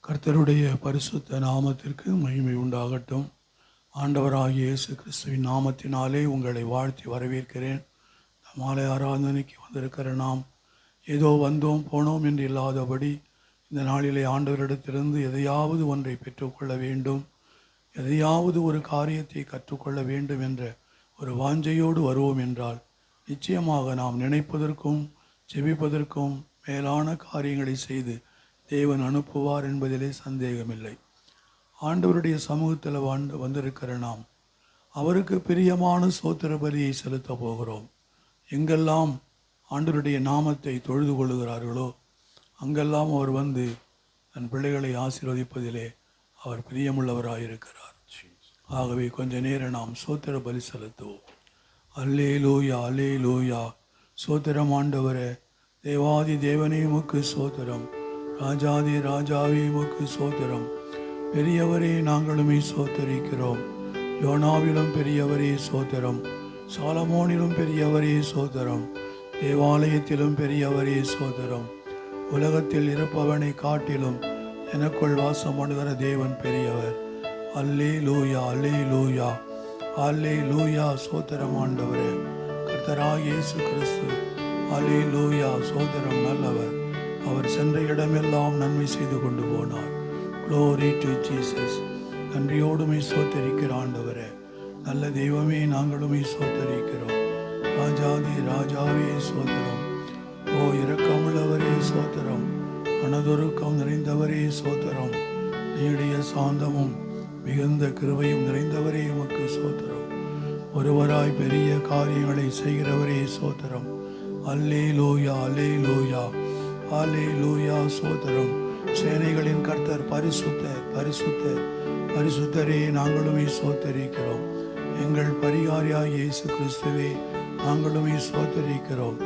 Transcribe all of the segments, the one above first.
கர்த்தருடைய பரிசுத்த நாமத்திற்கு மகிமை உண்டாகட்டும். ஆண்டவராகிய இயேசு கிறிஸ்துவின் நாமத்தினாலே உங்களை வாழ்த்தி வரவேற்கிறேன். மாலை ஆராதனைக்கு வந்திருக்கிற நாம் ஏதோ வந்தோம் போனோம் என்று இல்லாதபடி இந்த நாளிலே ஆண்டவரிடத்திலிருந்து எதையாவது ஒன்றை பெற்றுக்கொள்ள வேண்டும், எதையாவது ஒரு காரியத்தை கற்றுக்கொள்ள வேண்டும் என்ற ஒரு வாஞ்சையோடு வருவோம் என்றால் நிச்சயமாக நாம் நினைப்பதற்கும் ஜெபிப்பதற்கும் மேலான காரியங்களை செய்து தேவன் அனுப்புவார் என்பதிலே சந்தேகமில்லை. ஆண்டவருடைய சமூகத்தில் வந்திருக்கிற நாம் அவருக்கு பிரியமான ஸ்தோத்திர பலியை செலுத்த போகிறோம். எங்கெல்லாம் ஆண்டவருடைய நாமத்தை தொழுது கொள்ளுகிறார்களோ அங்கெல்லாம் அவர் வந்து தன் பிள்ளைகளை ஆசீர்வதிப்பதிலே அவர் பிரியமுள்ளவராயிருக்கிறார். ஆகவே கொஞ்ச நேரம் நாம் ஸ்தோத்திர பலி செலுத்துவோம். அல்லேலூயா அல்லேலூயா. ஸ்தோத்திரம் ஆண்டவரே, தேவாதி தேவனே உமக்கு ஸ்தோத்திரம், ராஜாதி ராஜாவே உமக்கு ஸ்தோத்திரம். பெரியவரே நாங்களுமே ஸ்தோத்தரிக்கிறோம். யோனாவிலும் பெரியவரே ஸ்தோத்திரம், சாலமோனிலும் பெரியவரே ஸ்தோத்திரம், தேவாலயத்திலும் பெரியவரே ஸ்தோத்திரம். உலகத்தில் இருப்பவனை காட்டிலும் எனக்குள் வாசம் பண்ணுகிற தேவன் பெரியவர். அல்லேலூயா அல்லேலூயா அல்லேலூயா. ஸ்தோத்திரம் ஆண்டவரே, கர்த்தராகிய இயேசு கிறிஸ்து. அல்லேலூயா. ஸ்தோத்திரம் நல்லவர். அவர் சென்ற இடமெல்லாம் நன்மை செய்து கொண்டு போனார். Glory to Jesus. நன்றியோடுமை ஸ்தோத்தரிக்கிற ஆண்டவரே, நல்ல தெய்வமே நாங்களுமே ஸ்தோத்தரிக்கிறோம். ராஜாதி ராஜாவே ஸ்தோத்திரம். ஓ இரக்கமுள்ளவரே ஸ்தோத்திரம், மனதுருக்கம் நிறைந்தவரே ஸ்தோத்திரம், நீடிய சாந்தமும் மிகுந்த கிருபையும் நிறைந்தவரே உமக்கு ஸ்தோத்திரம். ஒருவராய் பெரிய காரியங்களை செய்கிறவரே ஸ்தோத்திரம். அல்லேலூயா அல்லேலூயா அல்லேலூயா. ஸ்தோத்திரம். சேனைகளின் கர்த்தர் பரிசுத்தர் பரிசுத்தர் பரிசுத்தரே நாங்களுமே ஸ்தோத்தரிக்கிறோம். எங்கள் பரிகாரியாய் இயேசு கிறிஸ்துவே நாங்களுமே ஸ்தோத்தரிக்கிறோம்.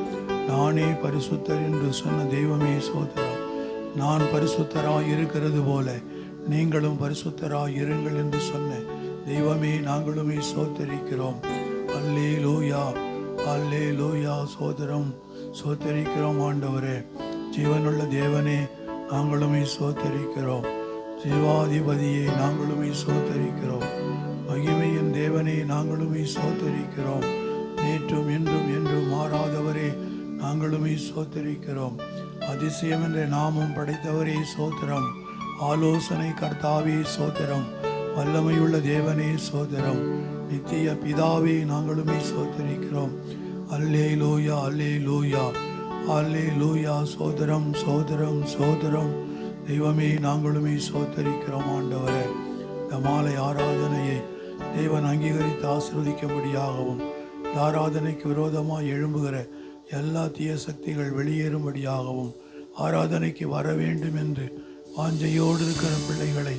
நானே பரிசுத்தர் என்று சொன்ன தெய்வமே ஸ்தோத்திரம். நான் பரிசுத்தராய் இருக்கிறது போல நீங்களும் பரிசுத்தராய் இருங்கள் என்று சொன்ன தெய்வமே நாங்களுமே ஸ்தோத்தரிக்கிறோம். அல்லேலூயா அல்லேலூயா. ஸ்தோத்திரம் ஸ்தோத்தரிக்கிறோம் ஆண்டவரே. ஜீவனுள்ள தேவனே நாங்களுமே ஸ்தோத்தரிக்கிறோம். ஜீவாதிபதியே நாங்களுமே ஸ்தோத்தரிக்கிறோம். மகிமையின் தேவனே நாங்களுமே ஸ்தோத்தரிக்கிறோம். நேற்றும் இன்றும் என்றும் மாறாதவரே நாங்களுமே ஸ்தோத்தரிக்கிறோம். அதிசயம் என்ற நாமம் படைத்தவரே ஸ்தோத்திரம். ஆலோசனை கர்த்தாவே ஸ்தோத்திரம். வல்லமையுள்ள தேவனே ஸ்தோத்திரம். நித்திய பிதாவே நாங்களுமே ஸ்தோத்தரிக்கிறோம். அல்லேலூயா அல்லேலூயா அல்லேலூயா. சோதரம் சோதரம் சோதரம் தெய்வமே நாங்களுமே ஸ்தோத்தரிக்கிறோம் ஆண்டவரே. இந்த மாலை ஆராதனையை தேவன் அங்கீகரித்து ஆசீர்வதிக்கும்படியாகவும் ஆராதனைக்கு விரோதமாக எழும்புகிற எல்லா தீய சக்திகள் வெளியேறும்படியாகவும் ஆராதனைக்கு வர வேண்டும் என்று வாஞ்சையோடு இருக்கிற பிள்ளைகளை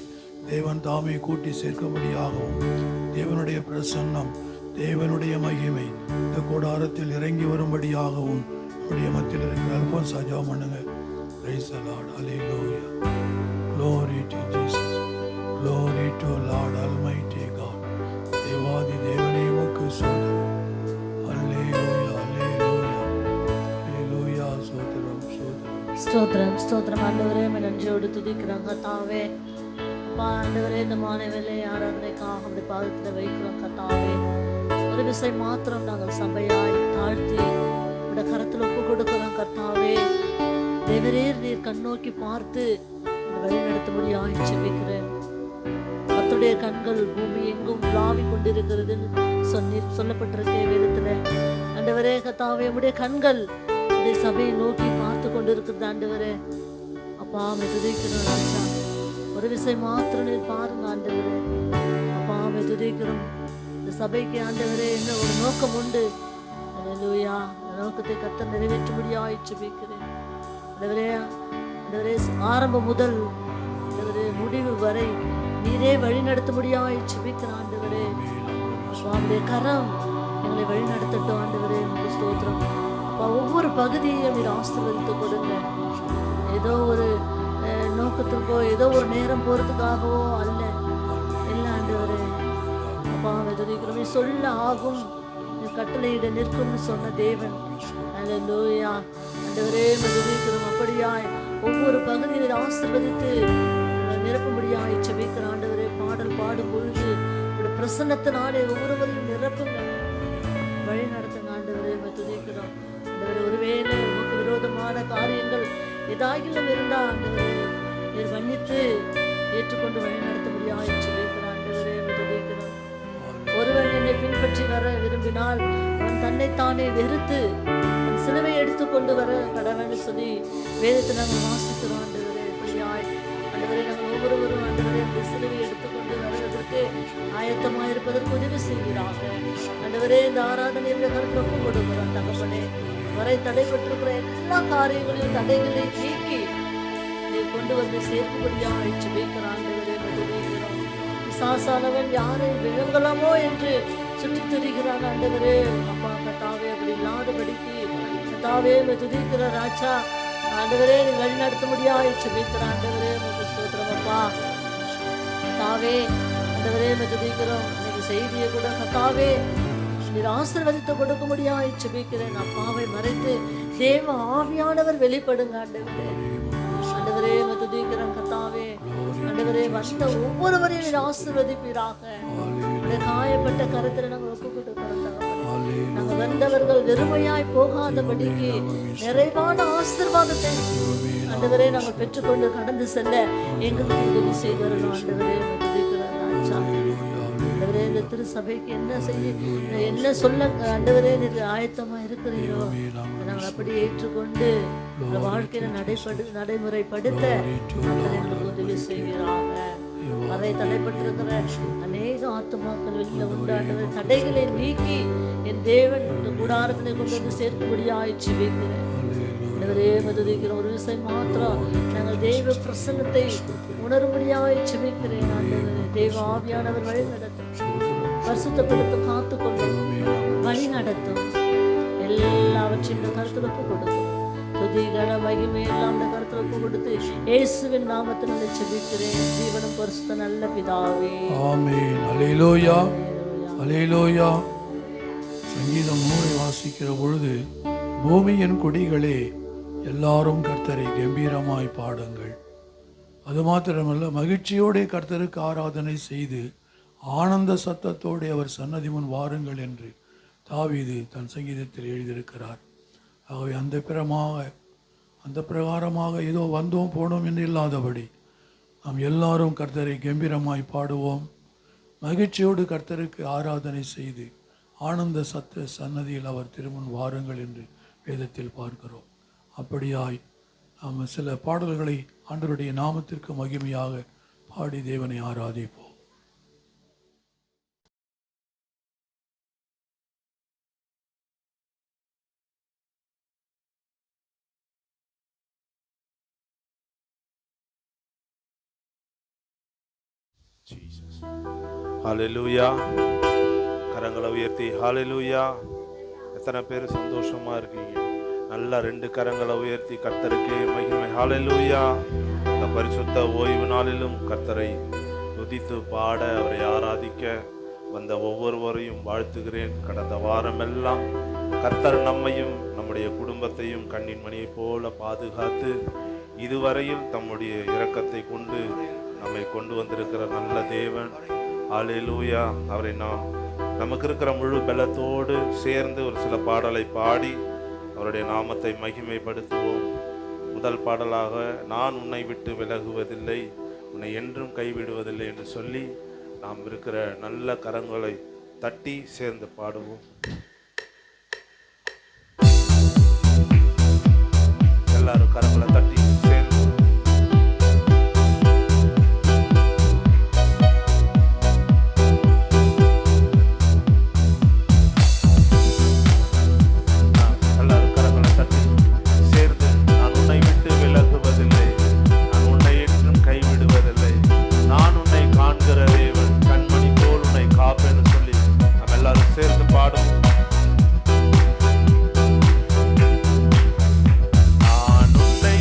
தேவன் தாமே கூட்டி சேர்க்கும்படியாகவும் தேவனுடைய பிரசன்னம் தேவனுடைய மகிமை இந்த கூடாரத்தில் இறங்கி வரும்படியாகவும் நம்முடைய மத்தியில் இருக்கிற அல்போன்சா ஜெபம் பண்ணுங்க. Praise the Lord. Hallelujah. Glory to Jesus. Glory to Lord Almighty God. தேவாதி தேவனே உமக்கு ஸ்தோத்திரம். அல்லேலூயா அல்லேலூயா அல்லேலூயா. ஸ்தோத்திரம் ஸ்தோத்திரம் ஸ்தோத்திரம் ஸ்தோத்திரம் ஆண்டவரே, நன்றியோடு துதிக்கிறோம் கர்த்தாவே. ஆண்டவரே, இந்த மாலை வேளை ஆராதனைக்காக அப்படி பாதத்தில் வைக்கிறோம் கர்த்தாவே. ஒரு விசை மாத்திரம் நாங்கள் சபையாய் தாழ்த்தி இந்த கரத்தில் ஒப்பு கொடுக்கிறோம் கர்த்தாவே. தேவரீர் நீர் கண்ணோக்கி பார்த்து வழி நடத்தும்படியாய் ஜெபிக்கிறேன். கர்த்தருடைய கண்கள் பூமி எங்கும் உலாவி கொண்டிருக்கிறதுன்னு சொல்லப்பட்டிருக்கே வேதத்துல. ஆண்டவரே கர்த்தாவே, உடைய கண்கள் இந்த சபையை நோக்கி பார்த்து கொண்டிருக்கிறது ஆண்டவரே. அப்பா துதிக்கிறோம் ராஜா. ஒரு விசை மாத்திரம் நீர் பாருங்க ஆண்டவரே. அப்பா துதிக்கிறோம். இந்த சபைக்கு ஆண்டவரே என்ன ஒரு நோக்கம் உண்டு. அல்லேலூயா. அந்த நோக்கத்தை கர்த்தர் நிறைவேற்றும்படியாய் ஜெபிக்கிறேன் ஆண்டவரே. ஆண்டவரே, ஆரம்பம் முதல் ஆண்டவரே முடிவு வரை நீரே வழி நடத்தும்படியாய் ஜெபிக்கிறேன் ஆண்டவரே. சுவாமியுடைய கரம் எங்களை வழி நடத்தட்டும் ஆண்டவரே. உங்களுக்கு ஸ்தோத்திரம். அப்பா, ஒவ்வொரு பகுதியையும் நீர் ஆசீர்வதித்து கொடுங்க. ஏதோ ஒரு நோக்கத்திற்கோ ஏதோ ஒரு நேரம் போறதுக்காகவோ அல்ல. இல்லை ஆண்டவரே. அப்பா துதிக்கிறோம். சொல்ல ஆகும் கட்டளையிட நிற்கும்னு சொன்ன தேவன். அல்லேலூயா. ஆண்டவரே துதிக்கிறோம். அப்படியாய் ஒவ்வொரு பகுதியில் ஆசீர்வதித்து நிரப்பும்படியாக ஜெபிக்கிற ஆண்டவரே. பாடல் பாடும் பொழுது உங்களுடைய பிரசன்னத்தினாலே ஒவ்வொருவரையும் நிரப்புங்க, வழி நடத்துங்க ஆண்டவரே. துதிக்கிறோம் ஆண்டவரே. ஒருவேளை உமக்கு விரோதமான காரியங்கள் ஏதாகிலும் இருந்தா ஆண்டவரே நீர் மன்னித்து ஏற்றுக்கொண்டு வழி நடத்த முடியாது ஜெபிக்கிற ஆண்டவரே. துதிக்கிறோம். ஒருவன் என்னை பின்பற்றி வர விரும்பினால் அவன் தன்னைத்தானே வெறுத்து அவன் சிலுவை எடுத்துக்கொண்டு வர கடவுள்னு சொல்லி வேதத்தை நாங்கள் வாசிக்கிறோம் ஆண்டவரே. இப்படியாய் ஆண்டவரே நாங்கள் ஒவ்வொருவரும் ஆண்டவரே அந்த சிலுவை எடுத்துக்கொண்டு வருவதற்கு ஆயத்தமாக இருப்பதற்கு உதவி செய்கிறாங்க ஆண்டவரே. இந்த ஆராதனையுடைய கருத்து ஒப்பு கொடுக்கிறோம் தகப்பனே. வரை தடைபட்டிருக்கிற எல்லா காரியங்களையும் தடைகளை நீக்கி நீர் கொண்டு வந்து சேர்க்கும்படியாக ஜெபிக்கிறான் ஆண்டவரே. துதிக்கிறோம். பிசாசானவன் யாரை விழுங்கலாமோ என்று சுற்றி திரிகிறான் ஆண்டவரே. அப்பா கத்தாவே அப்படி இல்லாதபடிக்கு கத்தாவே துதிக்கிற ராஜா ஆண்டவரே நீ வழி நடத்த முடியாது ஜெபிக்கிறான் ஆண்டவரே. உங்களுக்கு ஸ்தோத்திரம் அப்பா கத்தாவே. ஆண்டவரே துதிக்கிறோம். இன்னைக்கு செய்தியை கூட கத்தாவே நீர் ஆசீர்வதித்து கொடுக்க முடியாது ஜெபிக்கிறேன். அப்பாவை மறைத்து தேவ ஆவியானவர் வெளிப்படுங்க ஆண்டவரே. ஆண்டவரே துதிக்கிறோம் கத்தாவே. ஆண்டவரே வந்த ஒவ்வொருவரையும் நீர் ஆசீர்வதிப்பீராக. காயப்பட்ட கருத்துல நாங்கள் ஒப்பு கொடுக்கிறோம். நாங்கள் வந்தவர்கள் வெறுமையாய் போகாதபடிக்கு நிறைவான ஆசீர்வாதத்தை ஆண்டவரே நாங்கள் பெற்றுக்கொண்டு கடந்து செல்ல எங்களுக்கு உதவி செய்தரணும் ஆண்டவரே. துதிக்கிறோம் ராஜா. ஆண்டவரே இந்த திருசபைக்கு என்ன சொல்ல ஆண்டவரே நீர் ஆயத்தமா இருக்கிறீரோ நாங்கள் அப்படி ஏற்றுக்கொண்டு வாழ்க்கையில நடைமுறைப்படுத்த எங்களுக்கு உதவி செய்கிறாங்க. அதை தடைப்பட்டிருக்கிற அநேக ஆத்துமாக்கள் வெளியில உண்டு ஆண்டவரே. தடைகளை நீக்கி என் தேவன் இந்த கூடாரத்தினை கொண்டு வந்து சேர்க்கும்படியாக ஜெபிக்கிறேன் ஆண்டவரே. துதிக்கிற ஒரு விஷயம் மாத்திரம் நாங்கள் தெய்வ பிரசன்னத்தை உணரும்படியாக ஜெபிக்கிறேன் ஆண்டவரே. தெய்வ ஆவியானவர் வழி நடத்தும், பரிசுத்தப்படுத்த காத்துக்கொள்ளும், வழி நடத்தும். எல்லாவற்றையும் இந்த கருத்துல ஒப்பு கொடுக்கும். துதிகன மகிமை எல்லாம் இந்த கருத்துல ஒப்பு கொடுத்து இயேசுவின் நாமத்தினாலே ஜெபிக்கிறேன் ஜீவனும் பரிசுத்த நல்ல பிதாவே. ஆமென். அல்லேலூயா, அல்லேலூயா. சங்கீதம் 100 வாசிக்கிற பொழுது பூமியின் குடிகளே எல்லாரும் கர்த்தரை கம்பீரமாய் பாடுங்கள். அது மாத்திரமல்ல மகிழ்ச்சியோടെ கர்த்தருக்கு ஆராதனை செய்து ஆனந்த சத்தத்தோடு அவர் சன்னதி முன் வாருங்கள் என்று தாவீது தன் சங்கீதத்தில் எழுதியிருக்கிறார். ஆகவே அந்த பிரகாரமாக ஏதோ வந்தோம் போனோம் என்று இல்லாதபடி நாம் எல்லாரும் கர்த்தரை கம்பீரமாய் பாடுவோம். மகிழ்ச்சியோடு கர்த்தருக்கு ஆராதனை செய்து ஆனந்த சத்த சன்னதியில் அவர் திருமுன் வாருங்கள் என்று வேதத்தில் பார்க்கிறோம். அப்படியாய் நாம் சில பாடல்களை ஆண்டவருடைய நாமத்திற்கு மகிமையாக பாடி தேவனை ஆராதிப்போம். Jesus. Hallelujah. கரங்களை உயர்த்தி ஹalleluya. எத்தனை பேர் சந்தோஷமா இருக்கீங்க? நல்லா 2 கரங்களை உயர்த்தி கர்த்தருக்கே மகிமை. ஹalleluya. இந்த பரிசுத்த ஓய்வு நாளிலும் கர்த்தரை துதித்து பாட அவரை ஆராதிக்க வந்த ஒவ்வொருவரையும் வாழ்த்துகிறேன். கடந்த வாரமெல்லாம் கர்த்தர் நம்மையும் நம்முடைய குடும்பத்தையும் கண்ணின் மணியை போல பாதுகாத்து இதுவரையில் தம்முடைய இரக்கத்தை கொண்டு நம்மை கொண்டு வந்திருக்கிற நல்ல தேவன். ஹalleluya. அவரை நமக்கு இருக்கிற முழு பலத்தோடு சேர்ந்து ஒரு சில பாடலை பாடி அவருடைய நாமத்தை மகிமைப்படுத்துவோம். முதல் பாடலாக நான் உன்னை விட்டு விலகுவதில்லை, உன்னை என்றும் கைவிடுவதில்லை என்று சொல்லி நாம் இருக்கிற நல்ல கரங்களை தட்டி சேர்ந்து பாடுவோம். எல்லாரும் கரங்களை தட்டி சேர்ந்து நான் உன்னை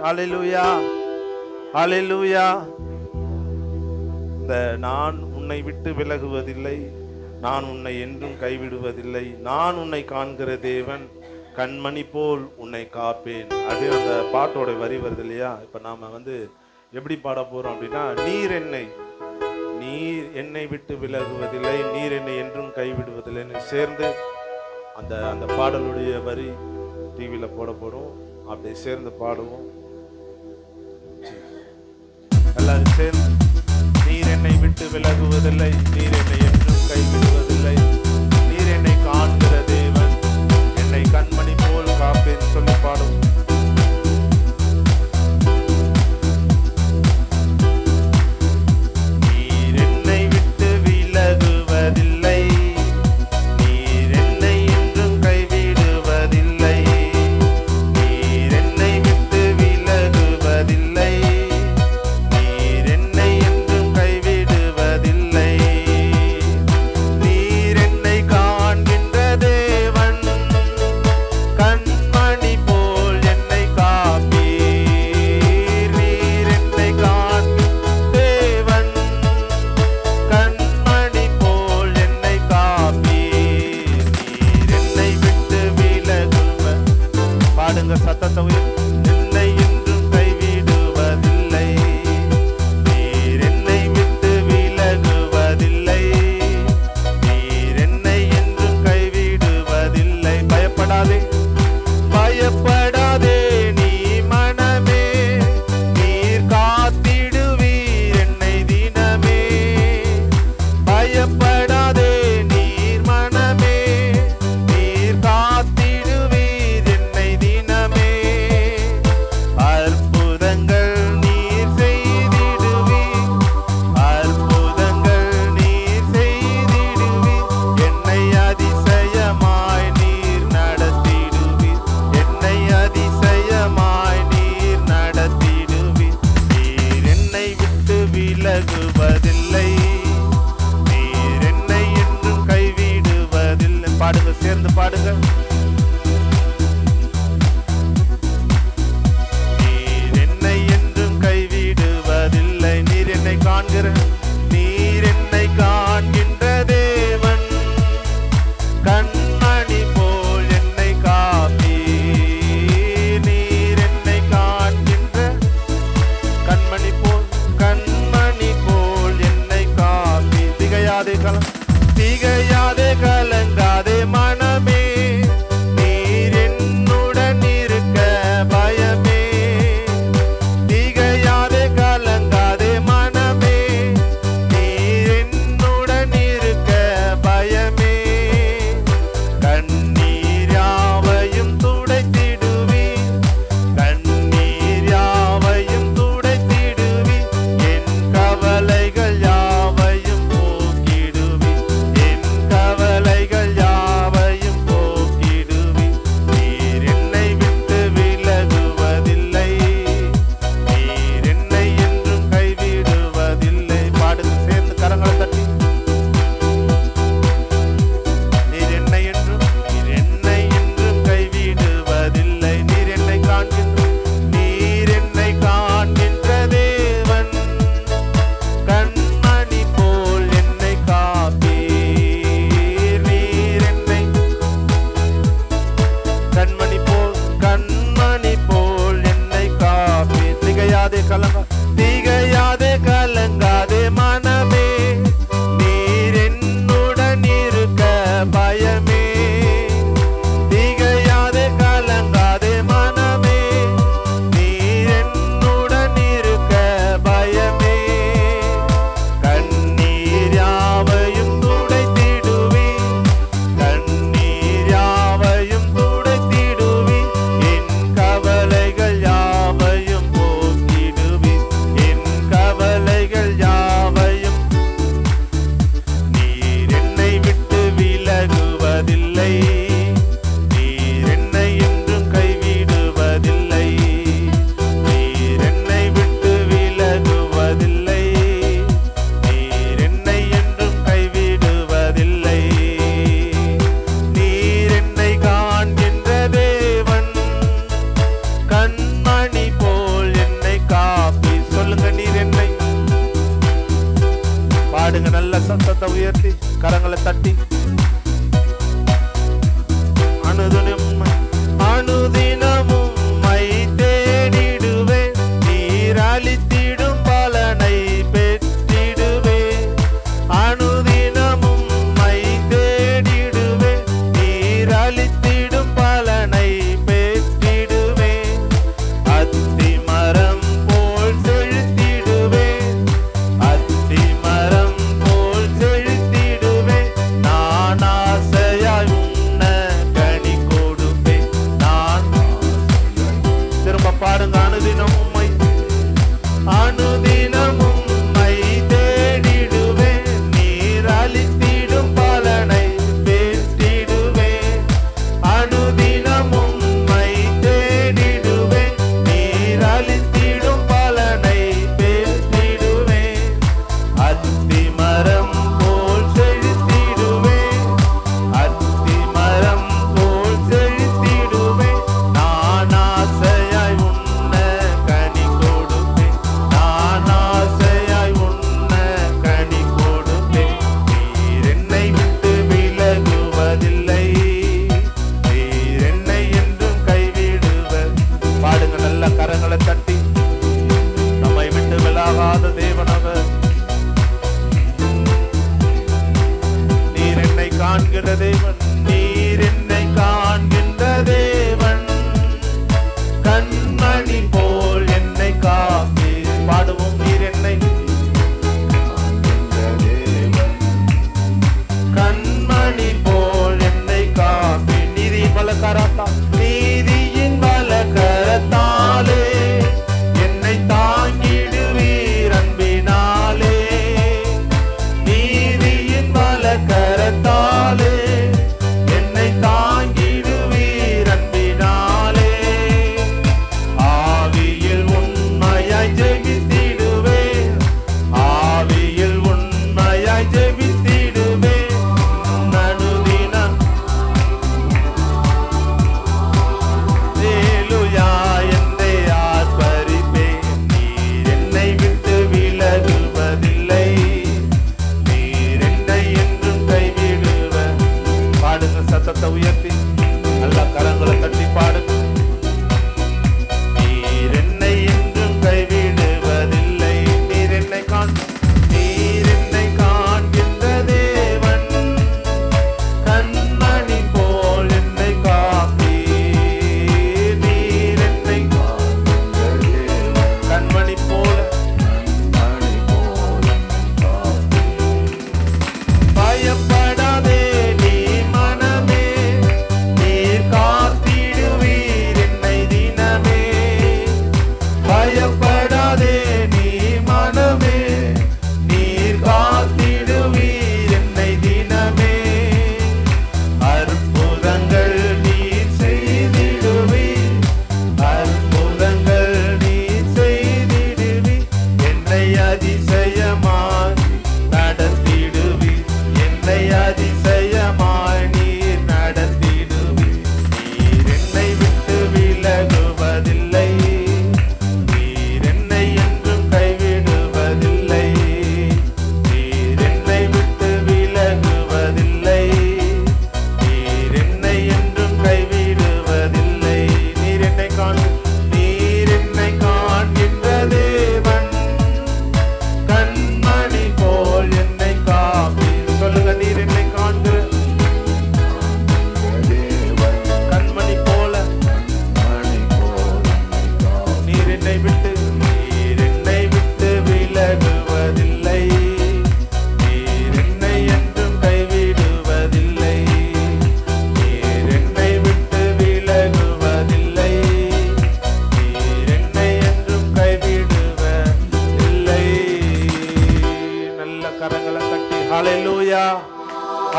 ஹalleluya ஹalleluya. இந்த நான் உன்னை விட்டு விலகுவதில்லை, நான் உன்னை என்றும் கைவிடுவதில்லை, நான் உன்னை காண்கிற தேவன், கண்மணி போல் உன்னை காப்பேன். அது அந்த பாட்டோட வரி வருது இல்லையா? இப்ப நாம எப்படி பாட போறோம் அப்படின்னா, நீர் என்னை விட்டு விலகுவதில்லை, நீர் என்னை என்றும் கைவிடுவதில்லைன்னு சேர்ந்து அந்த பாடலுடைய வரி டிவியில போட போறோம். அப்படியே சேர்ந்து பாடுவோம் எல்லாரும் சேர்ந்து. நீர் என்னை விட்டு விலகுவதில்லை, நீர் என்னை என்றும் கைவிடுவதில்லை, நீர் என்னை காண்கிற தேவன், என்னை கண்மணி போல் காப்பேன் சொல்லி பாடுவோம். நீர் என்னை விட்டு விலகுவதில்லை, நீர் என்னை என்றும் கைவிடுவதில்லை, நீர் என்னை விட்டு விலகுவதில்லை, நீர் என்னை என்றும் கைவிடுவதில்லை, நீர் என்னை காண்கின்ற தேவன், கண்மணி போல் என்னை காப்பீர். நீர் என்னை காண்கின்ற தேவன், கண்மணி போல் என்னை காப்பீர். நீர் என்னை விட்டு விலகுவ பாடுங்க சத்தத்தை உயர்த்தி. என்னை என்றும் கைவிடுவதில்லை, நீர் என்னை விட்டு விலகுவதில்லை, நீர் என்னை என்றும் கைவிடுவதில்லை. பயப்படாதே பயப்படாதே நீ மனமே, நீர் காத்திடுவீர் என்னை தினமே. பயப்படாதே நீர் மனமே, நீர் காத்திடுவீர் என்னை தினமே.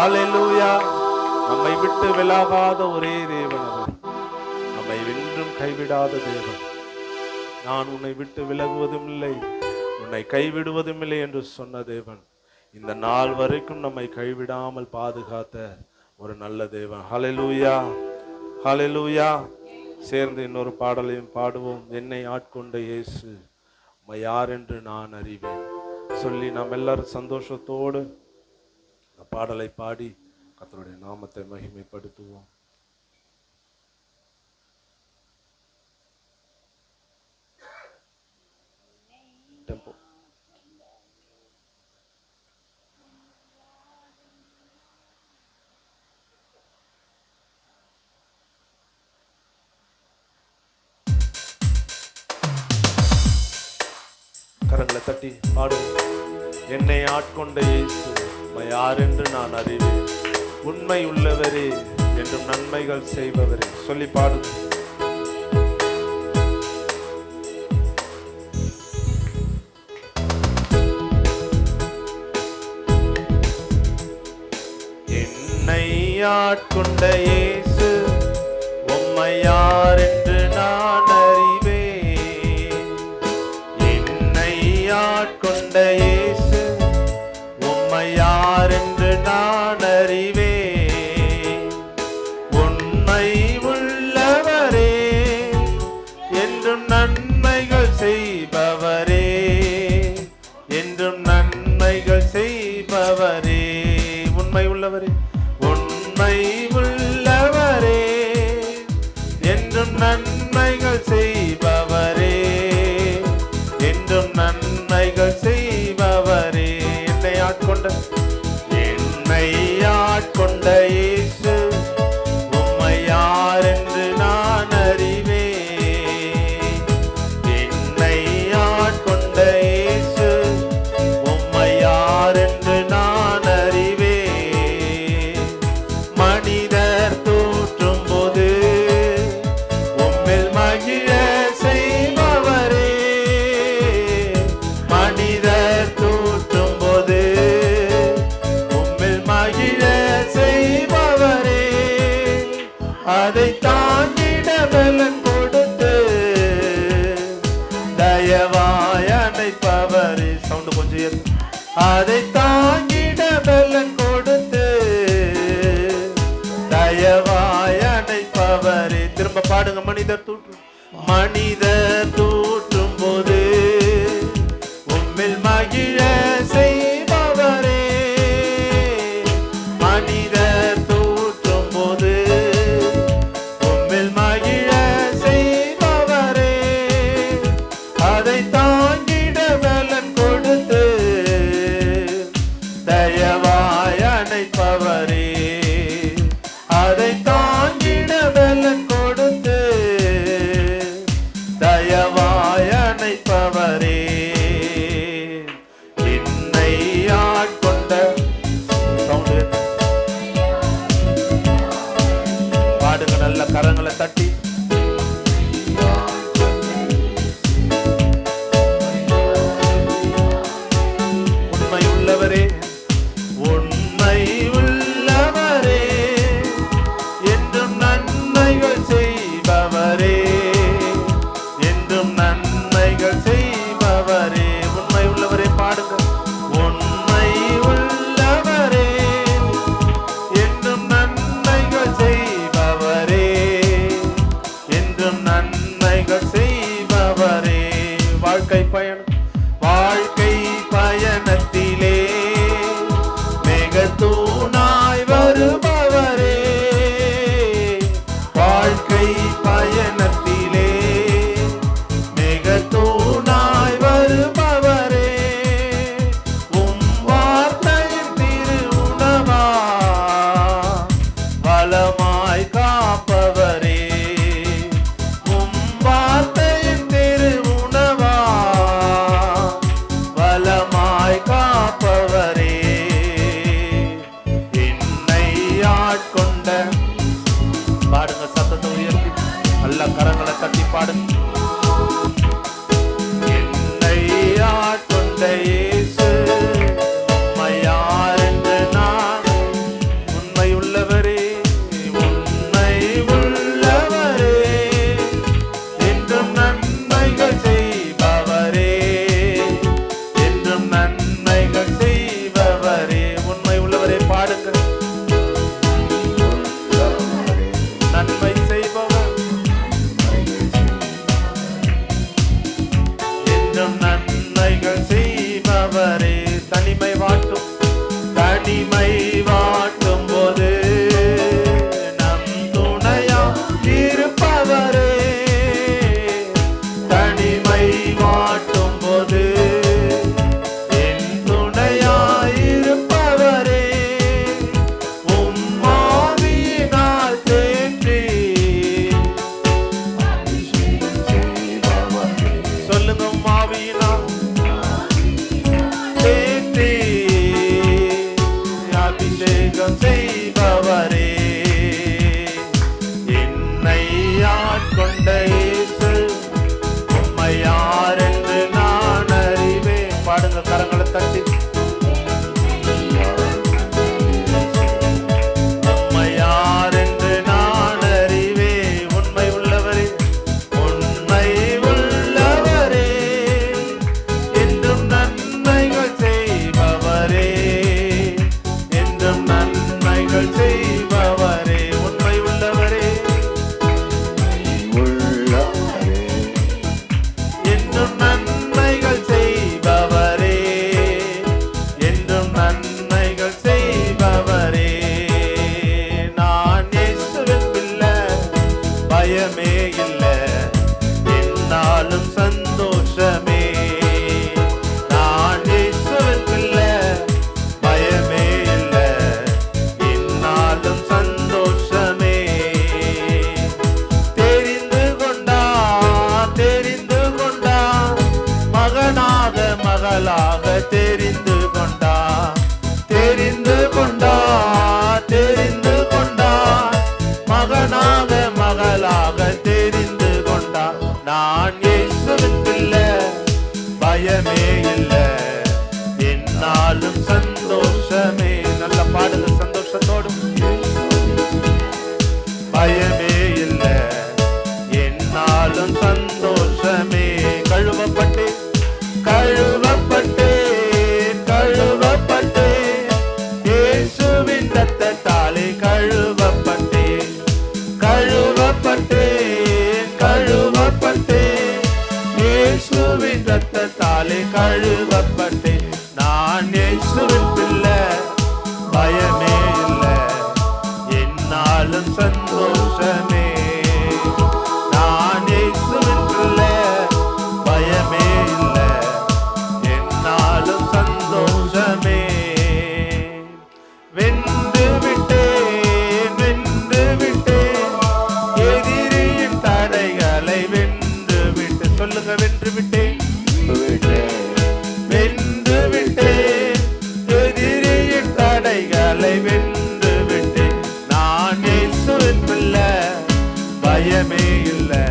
ஹalleluya. நம்மை விட்டு விலகாத ஒரே தேவன் அவர். நம்மை என்றும் கைவிடாத தேவன். நான் உன்னை விட்டு விலகுவதும் இல்லை, உன்னை கைவிடுவதும் இல்லை என்று சொன்ன தேவன் இந்த நாள் வரைக்கும் நம்மை கைவிடாமல் பாதுகாத்த ஒரு நல்ல தேவன். ஹalleluya, ஹalleluya. சேர்ந்து இன்னொரு பாடலையும் பாடுவோம். என்னை ஆட்கொண்ட இயேசு உம்மை யார் என்று நான் அறிவேன் சொல்லி நாம் எல்லாரும் சந்தோஷத்தோடு இந்த பாடலை பாடி கர்த்தருடைய நாமத்தை மகிமைப்படுத்துவோம். டெம்போ. கரங்களை தட்டி பாடுவோம். என்னை ஆட்கொண்ட இயேசு உம்மை யார் என்று நான் அறிவேன், உண்மை உள்ளவரே என்றும் நன்மைகள் செய்பவரே சொல்லி பாடுவோம். என்னை ஆட்கொண்ட இயேசு உம்மை யார் என்று நான் அறிவேன். என்னை ஆட்கொண்ட இயேசு உம்மை யார் என்று நான் அறிவேன். உண்மை உள்ளவரே என்றும் நன்மைகள் செய்பவரே, என்றும் நன்மைகள் செய்பவரே. உண்மை உள்ளவரே, உண்மை உள்ளவரே என்றும் நன்மைகள் செய்பவரே, என்றும் நன்மைகள் செய்பவரே. என்னை ஆட்கொண்ட இயேசு உம்மை யார் என்று நான் அறிவேன். என்னை ஆட்கொண்ட இயேசு உம்மை யார் என்று நான் அறிவேன். மனிதர் தோற்றும் போது உம்மில் மகிழ செய்பவரே, மனிதர் தோற்றும் போது உம்மில் மகிழ செய்பவரே. அதை தாங்கிட பலன் கொடுத்து தயவாய் அணைப்பவரே. சவுண்ட் கொஞ்சம் ஏத்து. அதை தாங்கிட பலன் கொடுத்து தயவாய் அணைப்பவரே. திரும்ப பாடுங்க. மனிதர் தூற்றும், மனிதர் தூற்றும் போது உம்மில் மகிழ செய்பவரே, மனிதர் தூற்றும் போது உம்மில் மகிழ செய்பவரே. அதை தாங்கிட பலன் கொடுத்து தயவாய் அணைப்பவரே, அதை தாங்கிட பலன் கொடுத்து தயவாய் அணைப்பவரே. என்னை ஆட்கொண்ட சவுண்ட் பாடுங்க. நல்ல கரங்களை தட்டி உண்மை உள்ளவரே, உண்மை உள்ளவரே என்றும் நன்மைகள் செய்பவரே, என்றும் நன்மைகள் செய்பவரே. உண்மை உள்ளவரே பாடுங்க. உண்மை உள்ளவரே என்றும் நன்மைகள் செய்பவரே, என்றும் நன்மைகள் செய்பவரே. வாழ்க்கை பயணம், வாழ்க்கை பயணத்திலே மேகத்தூணாய் வருபவரே, வாழ்க்கை பயணத்திலே மேகத்தூணாய் வருபவரே. உம் வார்த்தையின் திரு உணவா வளமாய் காப்பவரே, உம் வார்த்தையின் திரு உணவா வளமாய் காப்பவரே. என்னை ஆட்கொண்ட பாடுங்க. சத்தத்தை உயர்த்தி நல்ல கரங்களை தட்டி பாடுங்க. என்னை ஆட்கொண்ட இயேசு உம்மை யார் என்று நான் இல்லை என்னாலும் சந்தோஷமே. நான் இயேசுவின் பிள்ளை, பயமே இல்லை என்னாலும் சந்தோஷமே. தெரிந்து கொண்டா மகனாக மகளாக தெரிந்து கொண்டா மகனாக மகளாக தெரிந்து கொண்டா. நான் இயேசுவின் பிள்ளை, பயமே இல்லை என்னாலும் சந்தோஷமே. நல்ல பாடுங்க சந்தோஷத்தோடு. பயமே இல்லை என்னாலும் சந்தோஷமே. கழுவப்பட்டேன் இயேசுவின் ரத்தத்தாலே கழுவப்பட்டேன் இயேசுவின் ரத்தத்தாலே கழுவப்பட்டேன். நான் இயேசுவின் பிள்ளை, பயமே இல்லை என்னாலும் சந்தோஷமே. நான் இயேசுவின் பிள்ளை, பயமே இல்லை என்னாலும் சந்தோஷமே. வென்று விட்டேன் எதிரியின் தடைகளை வென்று விட்டு. சொல்லுங்க, வென்று விட்டேன் எதிரியின் தடைகளை வென்று விட்டேன். நான் இயேசுவின் பிள்ளை, பயமே இல்லை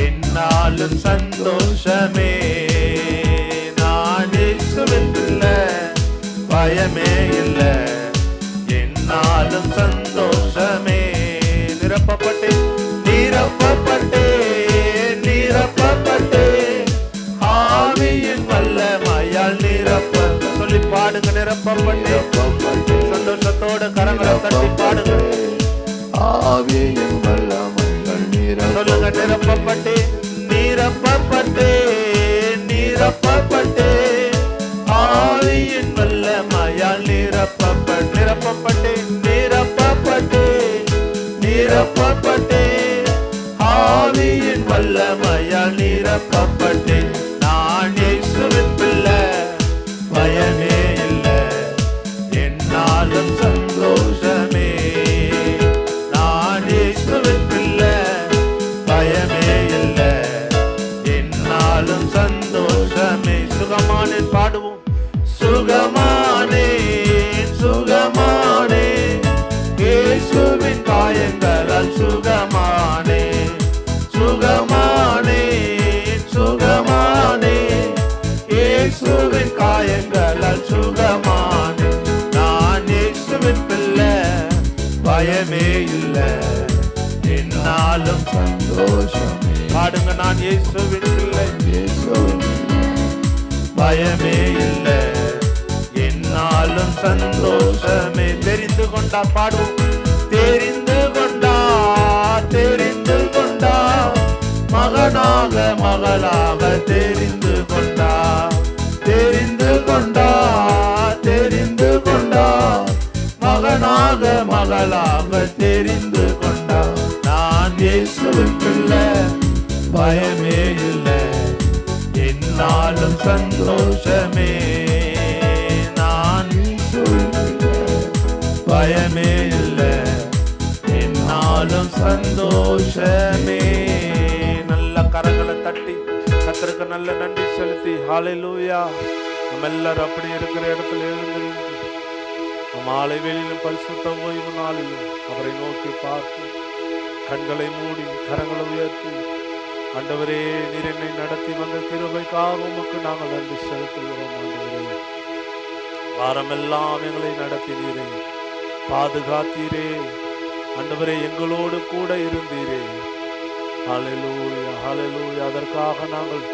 என்னாலும் சந்தோஷமே. நான் இயேசுவின் பிள்ளை, பயமே இல்லை என்னாலும் சந்தோஷமே. நிரப்பப்பட்டேன் ஆவியின் வல்லமையால் நிரப்ப. சொல்லி பாடுங்க, நிரப்பப்பட்டேன். சந்தோஷத்தோட கரங்களை தட்டி பாடுங்க. ஆவியின் வல்லமைகள் சொல்லுங்க, நிரப்பப்பட்டேன் ஆவியின் வல்லமையால் நிரப்பப்பட்டேன் ஆவியின் வல்லமையால் நிரப்பப்பட்டேன். நான் இயேசுவின் பிள்ளை, பயமே இல்லை என்னாலும் சந்தோஷமே. நான் இயேசுவின் பிள்ளை, பயமே இல்லை என்னாலும் சந்தோஷமே. சுகமானேன் பாடுவோம். சுகமானே இயேசுவின் காயங்களால் சுகமானே இயேசுவின் காயங்களால் சுகமானே. நான் இயேசுவின் பிள்ளை, பயமே இல்லை என்னாலும் சந்தோஷமே. பாடுங்க, நான் இயேசுவின் பிள்ளை, பயமே இல்லை என்னாலும் சந்தோஷமே. தெரிந்து கொண்டா பாடுவோம். தெரிந்து கொண்டா மகனாக மகளாக தெரிந்து கொண்டா மகனாக மகளாக தெரிந்து கொண்டா. நான் இயேசுவின் பிள்ளை, பயமே இல்லை என்னாலும் சந்தோஷமே. நான் பயமே இல்லை என்னாலும் சந்தோஷமே. நல்ல கரங்களை தட்டி கர்த்தருக்கு நல்ல நன்றி செலுத்தி ஹல்லேலூயா. நம்ம எல்லாரும் அப்படி இருக்கிற இடத்துல எழுந்து மாலை வேளையிலும் பரிசுத்த ஓய்வு நாளிலும் அவரை நோக்கி பார்த்து கண்களை மூடி கரங்களை உயர்த்தி, ஆண்டவரே, நீர் என்னை நடத்தி வந்த கிருபைக்காக உமக்கு நாங்கள் நன்றி செலுத்துகிறோம். ஆண்டவரே, வாரமெல்லாம் எங்களை நடத்தினீரே, பாதுகாத்தீரே. ஆண்டவரே, எங்களோடு கூட இருந்தீரே. ஹல்லேலூயா, ஹல்லேலூயா. அதற்காக நாங்கள்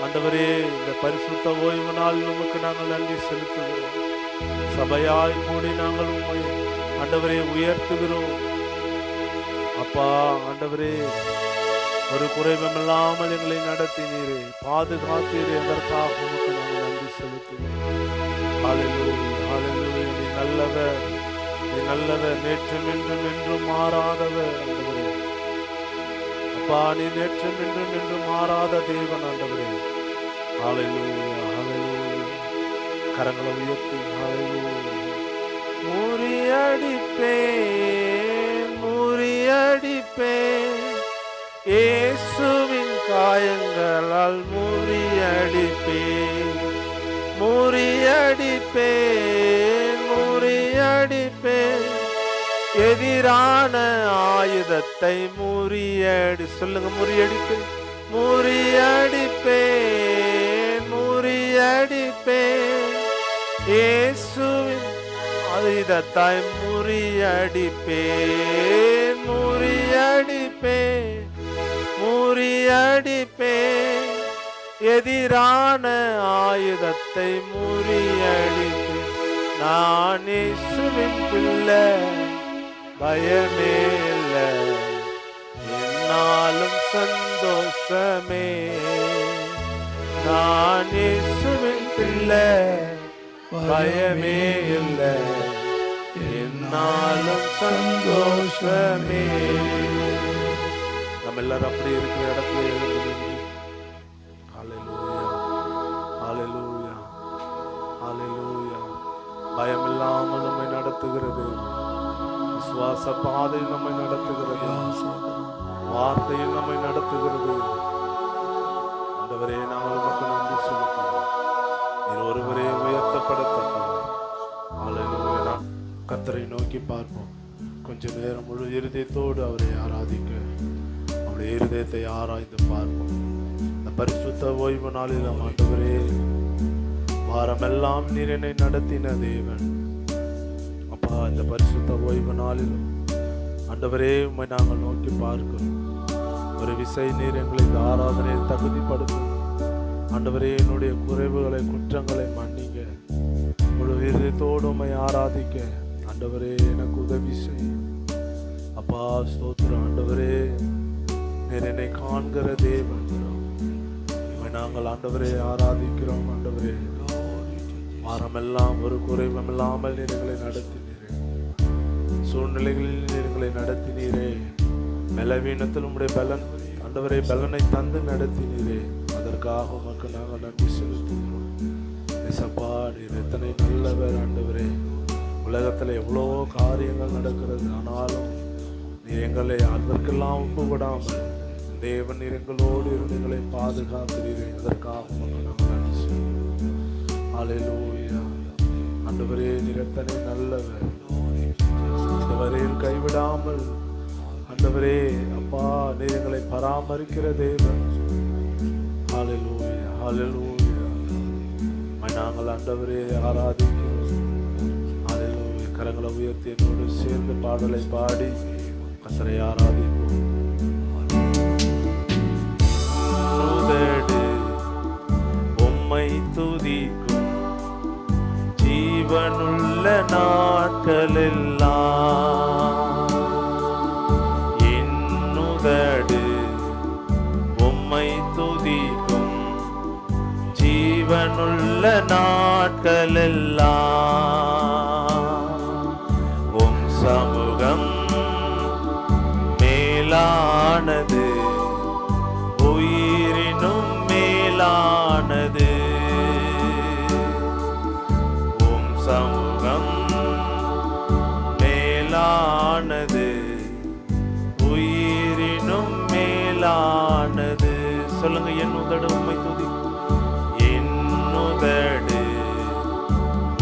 ஆண்டவரே இந்த பரிசுத்த ஓய்வு நாளில் உமக்கு நாங்கள் நன்றி செலுத்துகிறோம். சபையாய் கூடி நாங்கள் உம்மை ஆண்டவரே உயர்த்துகிறோம். அப்பா ஆண்டவரே, ஒரு குறைவமில்லாமல் எங்களை நடத்தினீரே, பாதுகாத்தீரே. அதற்காக உமக்கு நாங்கள் நன்றி செலுத்துகிறோம். ஹல்லேலூயா, ஹல்லேலூயா. நீ நல்லவர், நீ நல்லவர், நேற்றும் என்றும் என்றும் மாறாதவர். ஆண்டவரே, அப்பா நீ நேற்றும் இன்றும் நின்று மாறாத தேவன் ஆண்டவரே. ஹalleluya ஹalleluya. கரங்களை உயர்த்தி ஹalleluya. முறியடிப்பேன் முறியடிப்பேன் இயேசுவின் காயங்களால் முறியடிப்பேன் முறியடிப்பேன் முறியடிப்பேன் எதிரான ஆயுதத்தை சொல்லுங்க முறியடிப்பேன் முறியடிப்பேன் முறியடிப்பேன் இயேசுவின் ஆயுதத்தை முறியடிப்பேன் முறியடிப்பேன் முறியடிப்பேன் எதிரான ஆயுதத்தை முறியடிப்பேன். நான் இயேசுவின் பிள்ளை பயமே இல்லை என்னாலும் சந்தோஷமே. நான் இயேசுவின் பிள்ளை பயமே இல்லை என்னாலும் சந்தோஷமே. நம்ம எல்லாரும் அப்படி இருக்கிற இடத்துல எழுந்து ஹalleluya ஹalleluya ஹalleluya. பயம் இல்லாமல் நம்மை நடத்துகிறது, விசுவாச பாதையில் நம்மை நடத்துகிறது, வார்த்தையில் நம்மை நடத்துகிறது. ஆண்டவரே நாங்கள் உமக்கு நன்றி செலுத்துகிறோம். நீர் ஒருவரே உயர்த்தப்படத்தக்கவர். ஹalleluya. கர்த்தரை நோக்கி பார்ப்போம். கொஞ்ச நேரம் முழு இருதயத்தோடு அவரை ஆராதிக்க அவருடைய இருதயத்தை ஆராய்ந்து பார்ப்போம். இந்த பரிசுத்த ஓய்வு நாளில் ஆண்டவரே வாரமெல்லாம் நீர் என்னை நடத்தின தேவன். அப்பா இந்த பரிசுத்த ஓய்வு நாளிலும் ஆண்டவரே உம்மை நாங்கள் நோக்கி பார்க்கிறோம். ஒரு விசை நீர் எங்களை இந்த ஆராதனையில் தகுதிப்படுத்தும். ஆண்டவரே என்னுடைய குறைவுகளை குற்றங்களை மன்னிங்க. முழு இதயத்தோடு உம்மை ஆராதிக்க ஆண்டவரே எனக்கு உதவி செய்யும். அப்பா ஸ்தோத்திரம். ஆண்டவரே நீர் என்னை காண்கிற தேவன். உம்மை நாங்கள் ஆண்டவரே ஆராதிக்கிறோம். ஆண்டவரே வாரமெல்லாம் ஒரு குறைவும் இல்லாமல் நீர் எங்களை நடத்தினீரே, சூழ்நிலைகளில் நீர் எங்களை நடத்தினீரே, பலவீனத்தில் உம்முடைய பலன் ஆண்டவரே பலனை தந்து நடத்தினீரே. அதற்காக உமக்கு நாங்கள் நன்றி செலுத்துகிறோம். இயேசப்பா நீர் எத்தனை நல்லவர் ஆண்டவரே. உலகத்தில் எவ்வளோ காரியங்கள் நடக்கிறது, ஆனாலும் நீர் எங்களை அதற்கெல்லாம் ஒப்பு விடாமல் தேவன் நீர் எங்களோடு இருந்து எங்களை பாதுகாக்கிறீரே. அதற்காக உமக்கு நாங்கள் நன்றி செலுத்துகிறோம். ஹalleluya. ஆண்டவரே நீர் எத்தனை நல்லவர். இதுவரையில் கைவிடாமல் ஆண்டவரே அப்பா நீர் எங்களை பராமரிக்கிற தேவன். ஹalleluya ஹalleluya. நாங்கள் ஆண்டவரே ஆராதிக்கிறோம். ஹalleluya. கரங்களை உயர்த்தி என்னோடு சேர்ந்து பாடலை பாடி கர்த்தரை ஆராதிப்போம். உம்மை துதிக்கும் ஜீவனுள்ள நாட்களெல்லாம் என்னுதடு உம்மை துதிக்கும் ஜீவனுள்ள நாட்களெல்லாம் உம் சமூகம் மேலானது, உயிரினும் மேலானது. உம் சமூகம் மேலானது, உயிரினும் மேலானது. சொல்லுங்க. என் உதடு உம்மை துதிக்கும், என் உதடு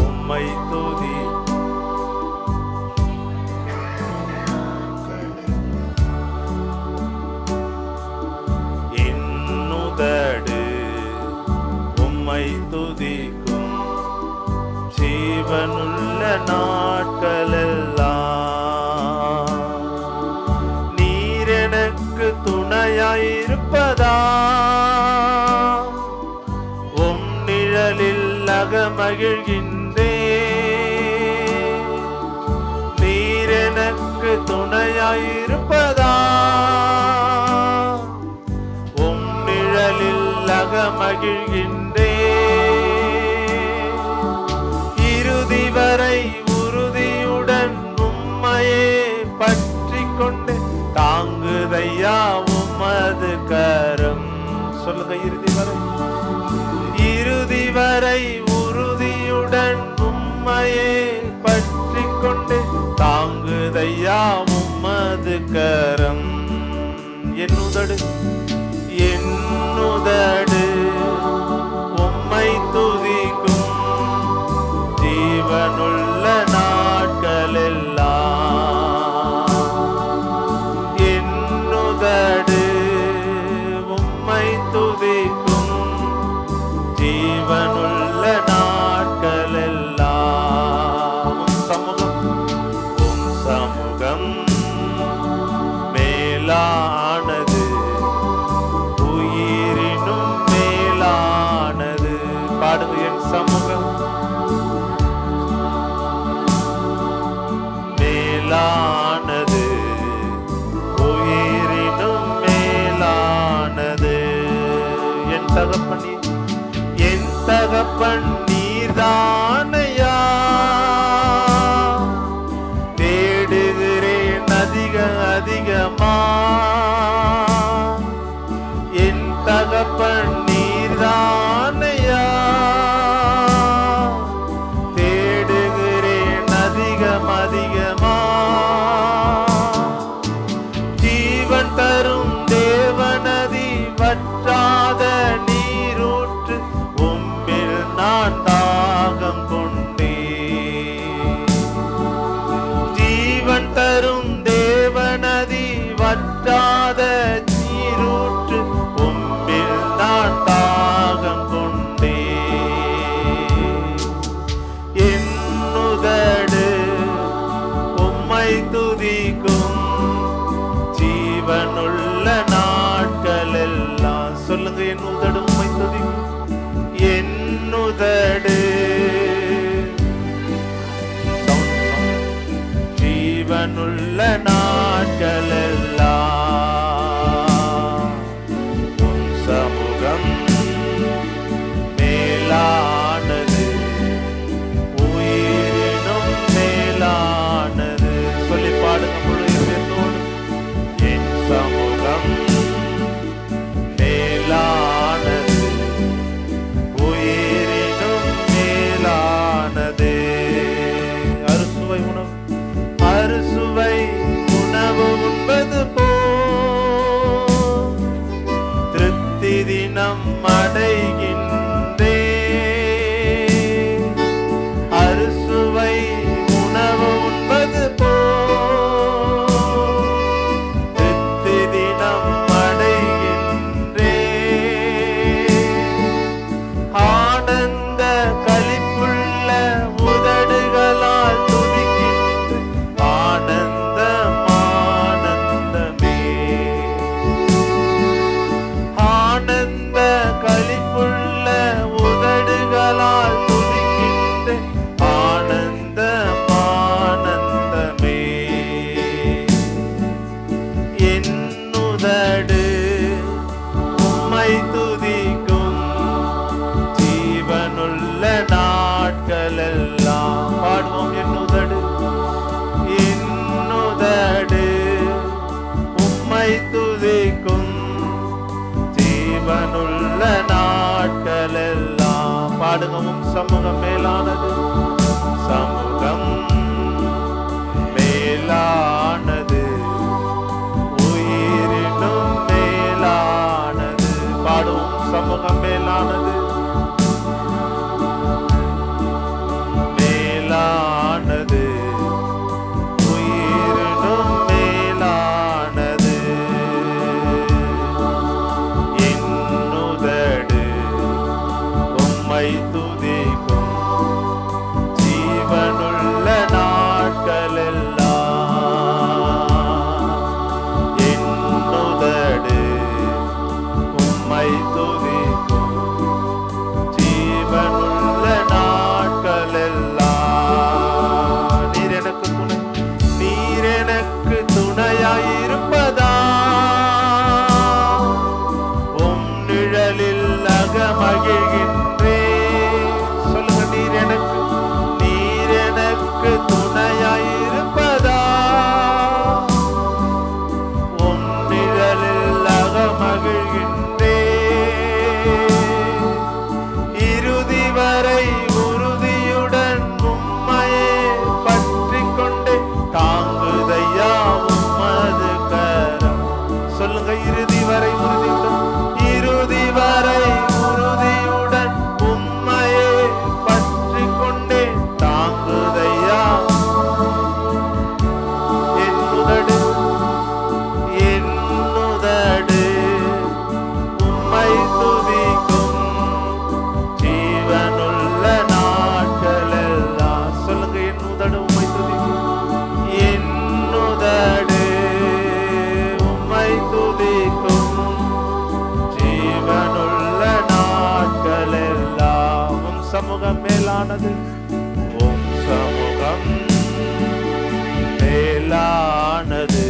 உம்மை துதி. உம்மை துதிக்கும் ஜீவனுள்ள நாட்களெல்லாம் நீர் எனக்கு துணையாயிருப்பதா உம் நிழலில் அகமகிழ்கின்றே. நீர் எனக்கு துணையாயிருப்பதா உம் நிழலில் அகமகிழ்கின்றே. இறுதி வரை உறுதியுடன் உம்மையே பற்றி கொண்டு தாங்குதையா உம்மை சொல்லுங்க. இறுதி வரை உறுதியுடன் உம்மையே பற்றி கொண்டு தாங்குதையா உம்மது கரம். என்னுதடு உம்மை துதிக்கும் ஜீவனுள்ள நாட்கள் எல்லாம். என்னுதடு உம்மை துதிக்கும் ஜீவனுள்ள நாட்கள் எல்லாம். உம் சமூகம் மேலானது, உயிரினும் மேலானது. பாடுங்க. என் சமூகம் மேலானது, உயிரினும் மேலானது. என் தகப்பன் நீர்தானையா, தேடுகிறேன் அதிகமா. என் தகப்பன் நீர்தானையா, தேடுகிறேன் அதிகமா. ஜீவன் தரும் தேவநதி, வற்றாத நீரூற்று, உம்மில் நான் தாகம் கொண்டேன். ஜீவன் தரும் தேவநதி, வற்றாத நீரூற்று, உம்மில் நான் தாகம் கொண்டேன். என்னுதடு உம்மை துதிக்கும் ஜீவனுள்ள நாட்கள் எல்லாம். சொல்லுங்க. என்னுதடு உம்மை துதிக்கும். என்னுதடு ஜீவனுள்ள நாட்கள் எல்லாம். உம் சமூகம் மேலானது, உயிரினும் மேலானது. சொல்லி பாடுங்க முழு இதயத்தோடு. என் சமூகம் மேலானது, உயிரினும் மேலானது. அறுசுவை உணவு உண்பது போல் திருப்தி தினம் அடைகின்றேன். அறுசுவை உணவு உண்பது போல் திருப்தி தினம் அடைகின்றேன். ஆனந்த களிப்புள்ள உதடுகளால் துதிக்கின்ற ஆனந்தமே. ஆனந்த களிப்புள்ள உதடுகளால் துதிக்கின்ற ஆனந்தமே. என்னுதடு உம்மை துதிக்கும் ஜீவனுள்ள நாட்கள் எல்லாம். பாடுவோம். என்னுதடு உம்மை துதிக்கும் ஜீவனுள்ள நாட்கள் எல்லாம். பாடுங்க. உம் சமூகம் மேலானது, சமூகம் மேலானது, உயிரினும் மேலானது. பாடுவோம். சமூகம் மேலானது, மேலானது, உயிரினும் மேலானது. என்னுதடு உம்மை துதிக்கும் மேலானது, உம் சமூகம் மேலானது,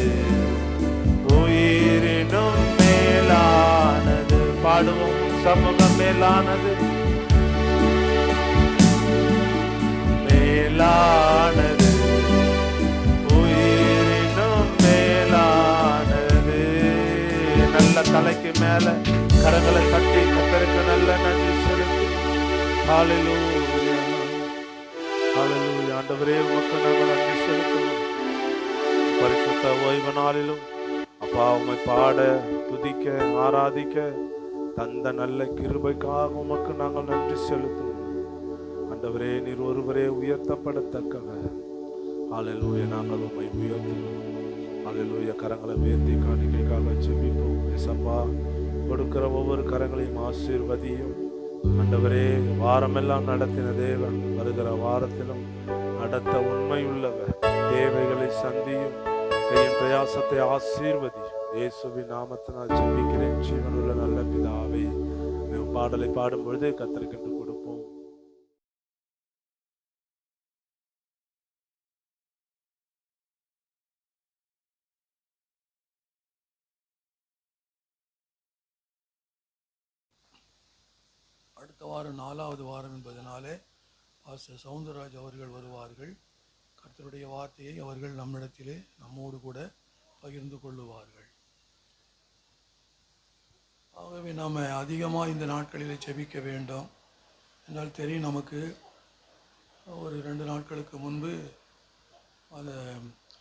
உயிரினும் மேலானது. பாடுவோம், சமூகம் மேலானது, மேலானது, உயிரினும் மேலானது. நல்ல தலைக்கு மேல கரங்களை தட்டி கர்த்தருக்கு நல்ல நன்றி செலுத்தி ஹல்லேலூயா, ஹல்லேலூயா. ஆண்டவரே, உமக்கு நாங்கள் நன்றி செலுத்துவோம். பரிசுத்த ஓய்வு நாளிலும் அப்பா உம்மை பாட, துதிக்க, ஆராதிக்க தந்த நல்ல கிருபைக்காக உமக்கு நாங்கள் நன்றி செலுத்துவோம். ஆண்டவரே, நீர் ஒருவரே உயர்த்தப்படத்தக்கவர். ஹல்லேலூயா. நாங்கள் உம்மை உயர்த்துவோம். ஹல்லேலூயா. கரங்களை உயர்த்தி காணிக்கைக்காக ஜெபிப்போம். ஏசப்பா, கொடுக்கிற ஒவ்வொரு கரங்களையும் ஆசீர்வதியும். ஆண்டவரே, வாரமெல்லாம் நடத்தின தேவன் வருகிற வாரத்திலும் நடத்த உண்மை உள்ளவர். தேவைகளை சந்தியும், கையின் பிரயாசத்தை ஆசீர்வதி. இயேசுவின் நாமத்தினால் ஜெபிக்கிறேன் ஜீவனுள்ள நல்ல பிதாவே. பாடலை பாடும் பொழுது கர்த்தருக்கு கொடுப்போம். அடுத்த வாரம் 4வது வாரம் என்பதனாலே பாஸ்டர் சவுந்தரராஜ் அவர்கள் வருவார்கள். கர்த்தருடைய வார்த்தையை அவர்கள் நம்மிடத்திலே நம்மோடு கூட பகிர்ந்து கொள்ளுவார்கள். ஆகவே நாம் அதிகமாக இந்த நாட்களில் ஜெபிக்க வேண்டும். என்னால் தெரியும், நமக்கு ஒரு 2 நாட்களுக்கு முன்பு அந்த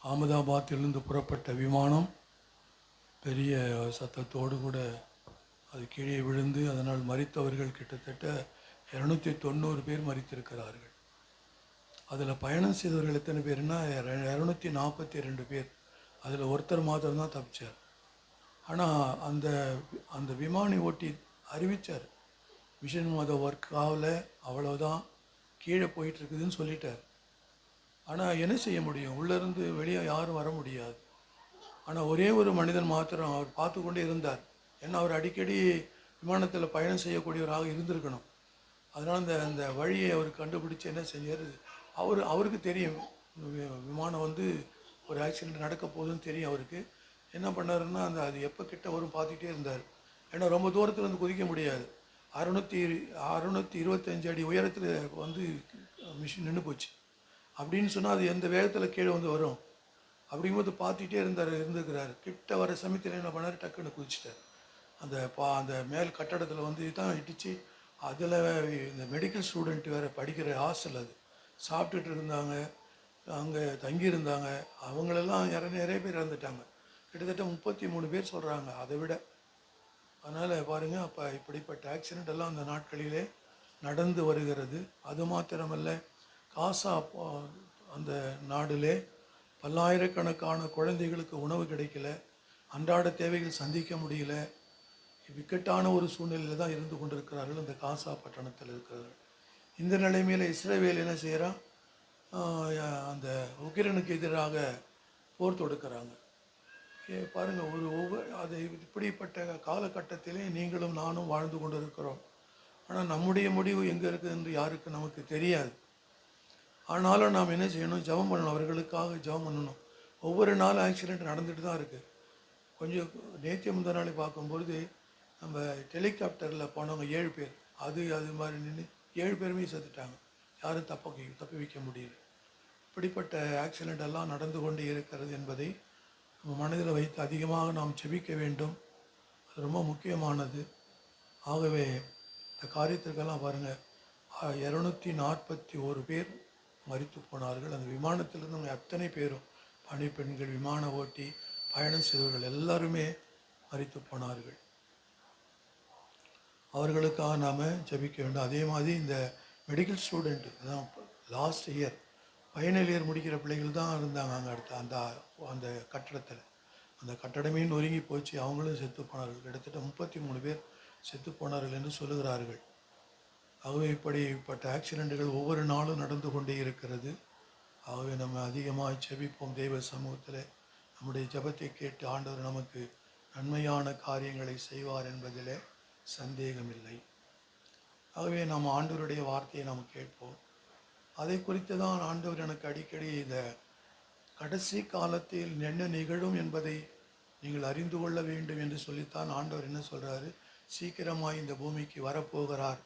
அகமதாபாத்திலிருந்து புறப்பட்ட விமானம் பெரிய சத்தத்தோடு கூட அது கீழே விழுந்து அதனால் மரித்தவர்கள் கிட்டத்தட்ட 290 பேர் மரித்திருக்கிறார்கள். அதில் பயணம் செய்தவர்கள் எத்தனை பேர்னா 242 பேர். அதில் ஒருத்தர் மாத்திரம்தான் தப்பிச்சார். ஆனால் அந்த விமானி ஓட்டி அறிவித்தார், மிஷன் மத ஒர்க் ஆகல, அவ்வளோதான், கீழே போயிட்டுருக்குதுன்னு சொல்லிட்டார். ஆனால் என்ன செய்ய முடியும்? உள்ளேருந்து வெளியே யாரும் வர முடியாது. ஆனால் ஒரே ஒரு மனிதன் மாத்திரம் அவர் பார்த்து கொண்டே இருந்தார். ஏன்னா அவர் அடிக்கடி விமானத்தில் பயணம் செய்யக்கூடியவராக இருந்திருக்கணும். அதனால் அந்த வழியை அவர் கண்டுபிடிச்சு என்ன செஞ்சார், அவருக்கு தெரியும் விமானம் ஒரு ஆக்சிடெண்ட் நடக்க போகுதுன்னு தெரியும். அவருக்கு என்ன பண்ணாருன்னா, அது எப்போ கிட்ட வரும் பார்த்துக்கிட்டே இருந்தார். ஏன்னா ரொம்ப தூரத்தில் குதிக்க முடியாது. 625 அடி உயரத்தில் மிஷின் நின்று போச்சு. அப்படின்னு சொன்னால் அது எந்த வேகத்தில் கீழே வரும். அப்படிங்கும்போது பார்த்துக்கிட்டே இருந்துக்கிறாரு. கிட்ட வர சமயத்தில் என்ன பண்ணார், டக்குன்னு குதிச்சிட்டார். அந்த மேல் கட்டடத்தில் தான் இடிச்சு. அதில் இந்த மெடிக்கல் ஸ்டூடெண்ட் வேறு படிக்கிற ஹாஸ்டல், அது சாப்பிட்டுட்டு இருந்தாங்க, அங்கே தங்கியிருந்தாங்க. அவங்களெல்லாம் நிறைய பேர் இறந்துட்டாங்க. கிட்டத்தட்ட 33 பேர் சொல்கிறாங்க, அதை விட. அதனால் பாருங்கள், அப்போ இப்படிப்பட்ட ஆக்சிடெண்ட் எல்லாம் அந்த நாட்களிலே நடந்து வருகிறது. அது மாத்திரமல்ல, காசா அந்த நாடிலே பல்லாயிரக்கணக்கான குழந்தைகளுக்கு உணவு கிடைக்கல, அன்றாட தேவைகள் சந்திக்க முடியல. விக்கட்டான ஒரு சூழ்நிலையில் தான் இருந்து கொண்டிருக்கிறார்கள் அந்த காசா பட்டணத்தில் இருக்கிறார்கள். இந்த நிலைமையில் இஸ்ரவேல் என்ன செய்கிறான், அந்த உக்கிரனுக்கு எதிராக போர் தொடுக்கிறாங்க. பாருங்கள், அது இப்படிப்பட்ட காலகட்டத்திலே நீங்களும் நானும் வாழ்ந்து கொண்டு இருக்கிறோம். ஆனால் நம்முடைய முடிவு எங்கே இருக்குது என்று யாருக்கு நமக்கு தெரியாது. ஆனாலும் நாம் என்ன செய்யணும், ஜெபம் பண்ணணும். அவர்களுக்காக ஜெபம் பண்ணணும். ஒவ்வொரு நாளும் ஆக்சிடெண்ட் நடந்துட்டு தான் இருக்குது. கொஞ்சம் நேற்று முந்தின நாளை பார்க்கும்பொழுது நம்ம ஹெலிகாப்டரில் போனவங்க 7 பேர், அது மாதிரி நின்று 7 பேருமே செத்துட்டாங்க. யாரும் தப்பி வைக்க முடியல. இப்படிப்பட்ட ஆக்சிடெண்ட் எல்லாம் நடந்து கொண்டு இருக்கிறது என்பதை நம்ம மனதில் வைத்து அதிகமாக நாம் ஜெபிக்க வேண்டும். அது ரொம்ப முக்கியமானது. ஆகவே இந்த காரியத்திற்கெல்லாம் பாருங்கள், 241 பேர் மரித்து போனார்கள். அந்த விமானத்திலிருந்து அத்தனை பேரும், பணிப்பெண்கள், விமான ஓட்டி, பயணம் செய்தவர்கள் எல்லாருமே மரித்து போனார்கள். அவர்களுக்காக நாம் ஜெபிக்க வேண்டும். அதே மாதிரி இந்த மெடிக்கல் ஸ்டூடெண்ட்டு தான் லாஸ்ட் இயர் ஃபைனல் இயர் முடிக்கிற பிள்ளைகள் தான் இருந்தாங்க அங்கே அடுத்த அந்த கட்டடத்தில். அந்த கட்டடமே நொறுங்கி போச்சு. அவங்களும் செத்து போனார்கள். கிட்டத்தட்ட 33 பேர் செத்து போனார்கள் என்று சொல்லுகிறார்கள். ஆகவே இப்படிப்பட்ட ஆக்சிடெண்ட்டுகள் ஒவ்வொரு நாளும் நடந்து கொண்டே இருக்கிறது. ஆகவே நம்ம அதிகமாக ஜெபிப்போம். தெய்வ சமூகத்தில் நம்முடைய ஜெபத்தை கேட்டு ஆண்டவர் நமக்கு நன்மையான காரியங்களை செய்வார் என்பதில் சந்தேகமில்லை. ஆகவே நாம் ஆண்டவருடைய வார்த்தையை நாம் கேட்போம். அதை குறித்து தான் ஆண்டவர் எனக்கு அடிக்கடி இந்த கடைசி காலத்தில் என்ன நிகழும் என்பதை நீங்கள் அறிந்து கொள்ள வேண்டும் என்று சொல்லித்தான் ஆண்டவர் என்ன சொல்கிறாரு, சீக்கிரமாக இந்த பூமிக்கு வரப்போகிறார்.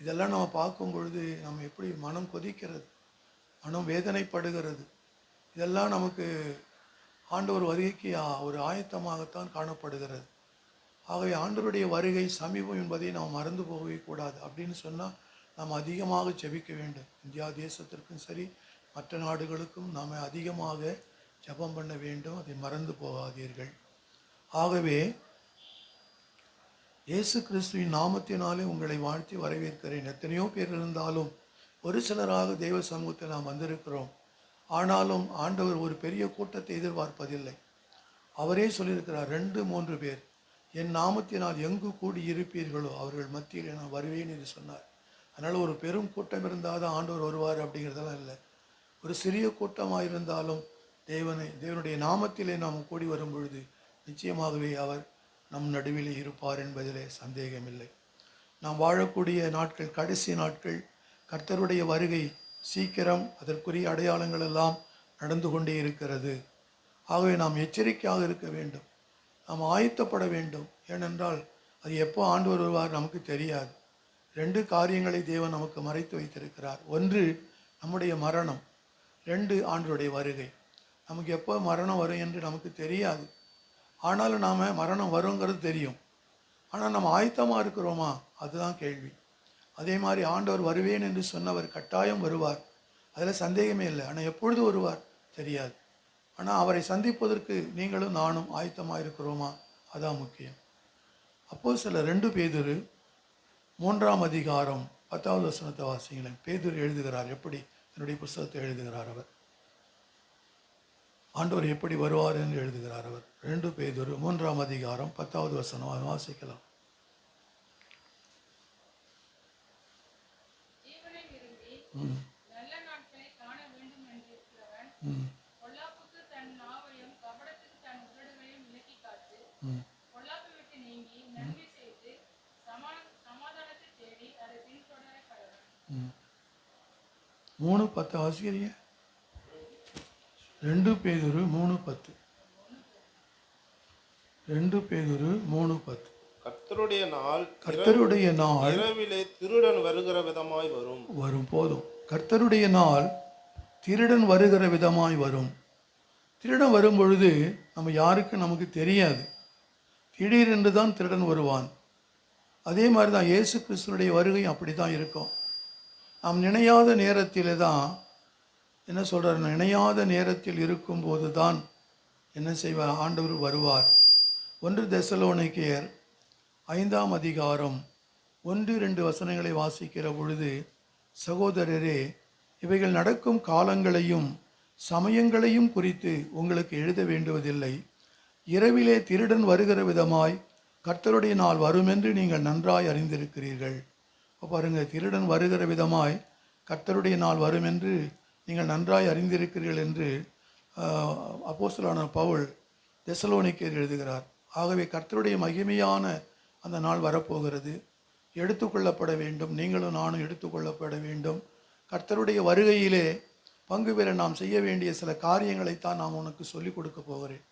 இதெல்லாம் நம்ம பார்க்கும் பொழுது நம்ம எப்படி மனம் கொதிக்கிறது, மனம் வேதனைப்படுகிறது. இதெல்லாம் நமக்கு ஆண்டவர் வருகைக்கு ஒரு ஆயத்தமாகத்தான் காணப்படுகிறது. ஆகவே ஆண்டவருடைய வருகை சமீபம் என்பதை நாம் மறந்து போகவே கூடாது. அப்படின்னு சொன்னால் நாம் அதிகமாக ஜெபிக்க வேண்டும். இந்தியா தேசத்திற்கும் சரி மற்ற நாடுகளுக்கும் நாம் அதிகமாக ஜெபம் பண்ண வேண்டும். அதை மறந்து போகாதீர்கள். ஆகவே இயேசு கிறிஸ்துவின் நாமத்தினாலே உங்களை வாழ்த்தி வரவேற்கிறேன். எத்தனையோ பேர் இருந்தாலும் ஒரு சிலராக தெய்வ சமூகத்தில் நாம் வந்திருக்கிறோம். ஆனாலும் ஆண்டவர் ஒரு பெரிய கூட்டத்தை எதிர்பார்ப்பதில்லை. அவரே சொல்லியிருக்கிறார், 2-3 பேர் என் நாமத்தினால் எங்கு கூடி இருப்பீர்களோ அவர்கள் மத்தியில் நான் வருவேன் என்று சொன்னார். அதனால் ஒரு பெரும் கூட்டம் இருந்தால் தான் ஆண்டவர் வருவார் அப்படிங்கிறதெல்லாம் இல்லை. ஒரு சிறிய கூட்டமாக இருந்தாலும் தேவனுடைய நாமத்திலே நாம் கூடி வரும் பொழுது நிச்சயமாகவே அவர் நம் நடுவிலே இருப்பார் என்பதிலே சந்தேகமில்லை. நாம் வாழக்கூடிய நாட்கள் கடைசி நாட்கள். கர்த்தருடைய வருகை சீக்கிரம், அதற்குரிய அடையாளங்கள் எல்லாம் நடந்து கொண்டே இருக்கிறது. ஆகவே நாம் எச்சரிக்கையாக இருக்க வேண்டும், நாம் ஆயத்தப்பட வேண்டும். ஏனென்றால் அது எப்போ ஆண்டவர் வருவார் நமக்கு தெரியாது. 2 காரியங்களை தேவன் நமக்கு மறைத்து வைத்திருக்கிறார். 1 நம்முடைய மரணம், 2 ஆண்டவருடைய வருகை. நமக்கு எப்போ மரணம் வரும் என்று நமக்கு தெரியாது. ஆனாலும் நாம் மரணம் வருங்கிறது தெரியும். ஆனால் நம்ம ஆயத்தமாக இருக்கிறோமா, அதுதான் கேள்வி. அதே மாதிரி ஆண்டவர் வருவேன் என்று சொன்னவர் கட்டாயம் வருவார், அதில் சந்தேகமே இல்லை. ஆனால் எப்பொழுது வருவார் தெரியாது. ஆனால் அவரை சந்திப்பதற்கு நீங்களும் நானும் ஆயத்தமாக இருக்கிறோமா, அதான் முக்கியம். அப்போஸ்தலர் 2 பேதுரு 3ஆம் அதிகாரம் 10வது வசனத்தை வாசிங்களேன். பேதுரு எழுதுகிறார், எப்படி தன்னுடைய புத்தகத்தை எழுதுகிறார் அவர், ஆண்டவர் எப்படி வருவார் என்று எழுதுகிறார் அவர். 2 பேதுரு 3ஆம் அதிகாரம் 10வது வசனம் வாசிக்கலாம். மூணு 10 வாசிக்கிறீங்க. 2 பேதுரு 3:10. 2 பேதுரு 3:10. கர்த்தருடைய நாள் இரவிலே திருடன் வருகிற விதமாய் வரும். போதும். கர்த்தருடைய நாள் திருடன் வருகிற விதமாய் வரும். திருடன் வரும் பொழுது நம்ம யாருக்கும் நமக்கு தெரியாது. திடீரென்று தான் திருடன் வருவான். அதே மாதிரி தான் இயேசு கிறிஸ்துனுடைய வருகை அப்படி தான் இருக்கும். நாம் நினையாத நேரத்தில் தான் என்ன சொல்கிறார், நினையாத நேரத்தில் இருக்கும்போது தான் என்ன செய்வார், ஆண்டவர் வருவார். 1 தெசலோனிக்கேயர் 5ஆம் அதிகாரம் 1-2 வசனங்களை வாசிக்கிற பொழுது, சகோதரரே, இவைகள் நடக்கும் காலங்களையும் சமயங்களையும் குறித்து உங்களுக்கு எழுத வேண்டுவதில்லை. இரவிலே திருடன் வருகிற விதமாய் கர்த்தருடைய நாள் வருமென்று நீங்கள் நன்றாய் அறிந்திருக்கிறீர்கள். பாருங்கள், திருடன் வருகிற விதமாய் கர்த்தருடைய நாள் வரும் என்று நீங்கள் நன்றாய் அறிந்திருக்கிறீர்கள் என்று அப்போஸ்தலனான பவுல் தெசலோனிக்கேயர் எழுதுகிறார். ஆகவே கர்த்தருடைய மகிமையான அந்த நாள் வரப்போகிறது, எடுத்துக்கொள்ளப்பட வேண்டும். நீங்களும் நானும் எடுத்துக்கொள்ளப்பட வேண்டும். கர்த்தருடைய வருகையிலே பங்கு பெற நாம் செய்ய வேண்டிய சில காரியங்களைத்தான் நான் உனக்கு சொல்லிக் கொடுக்க போகிறேன்.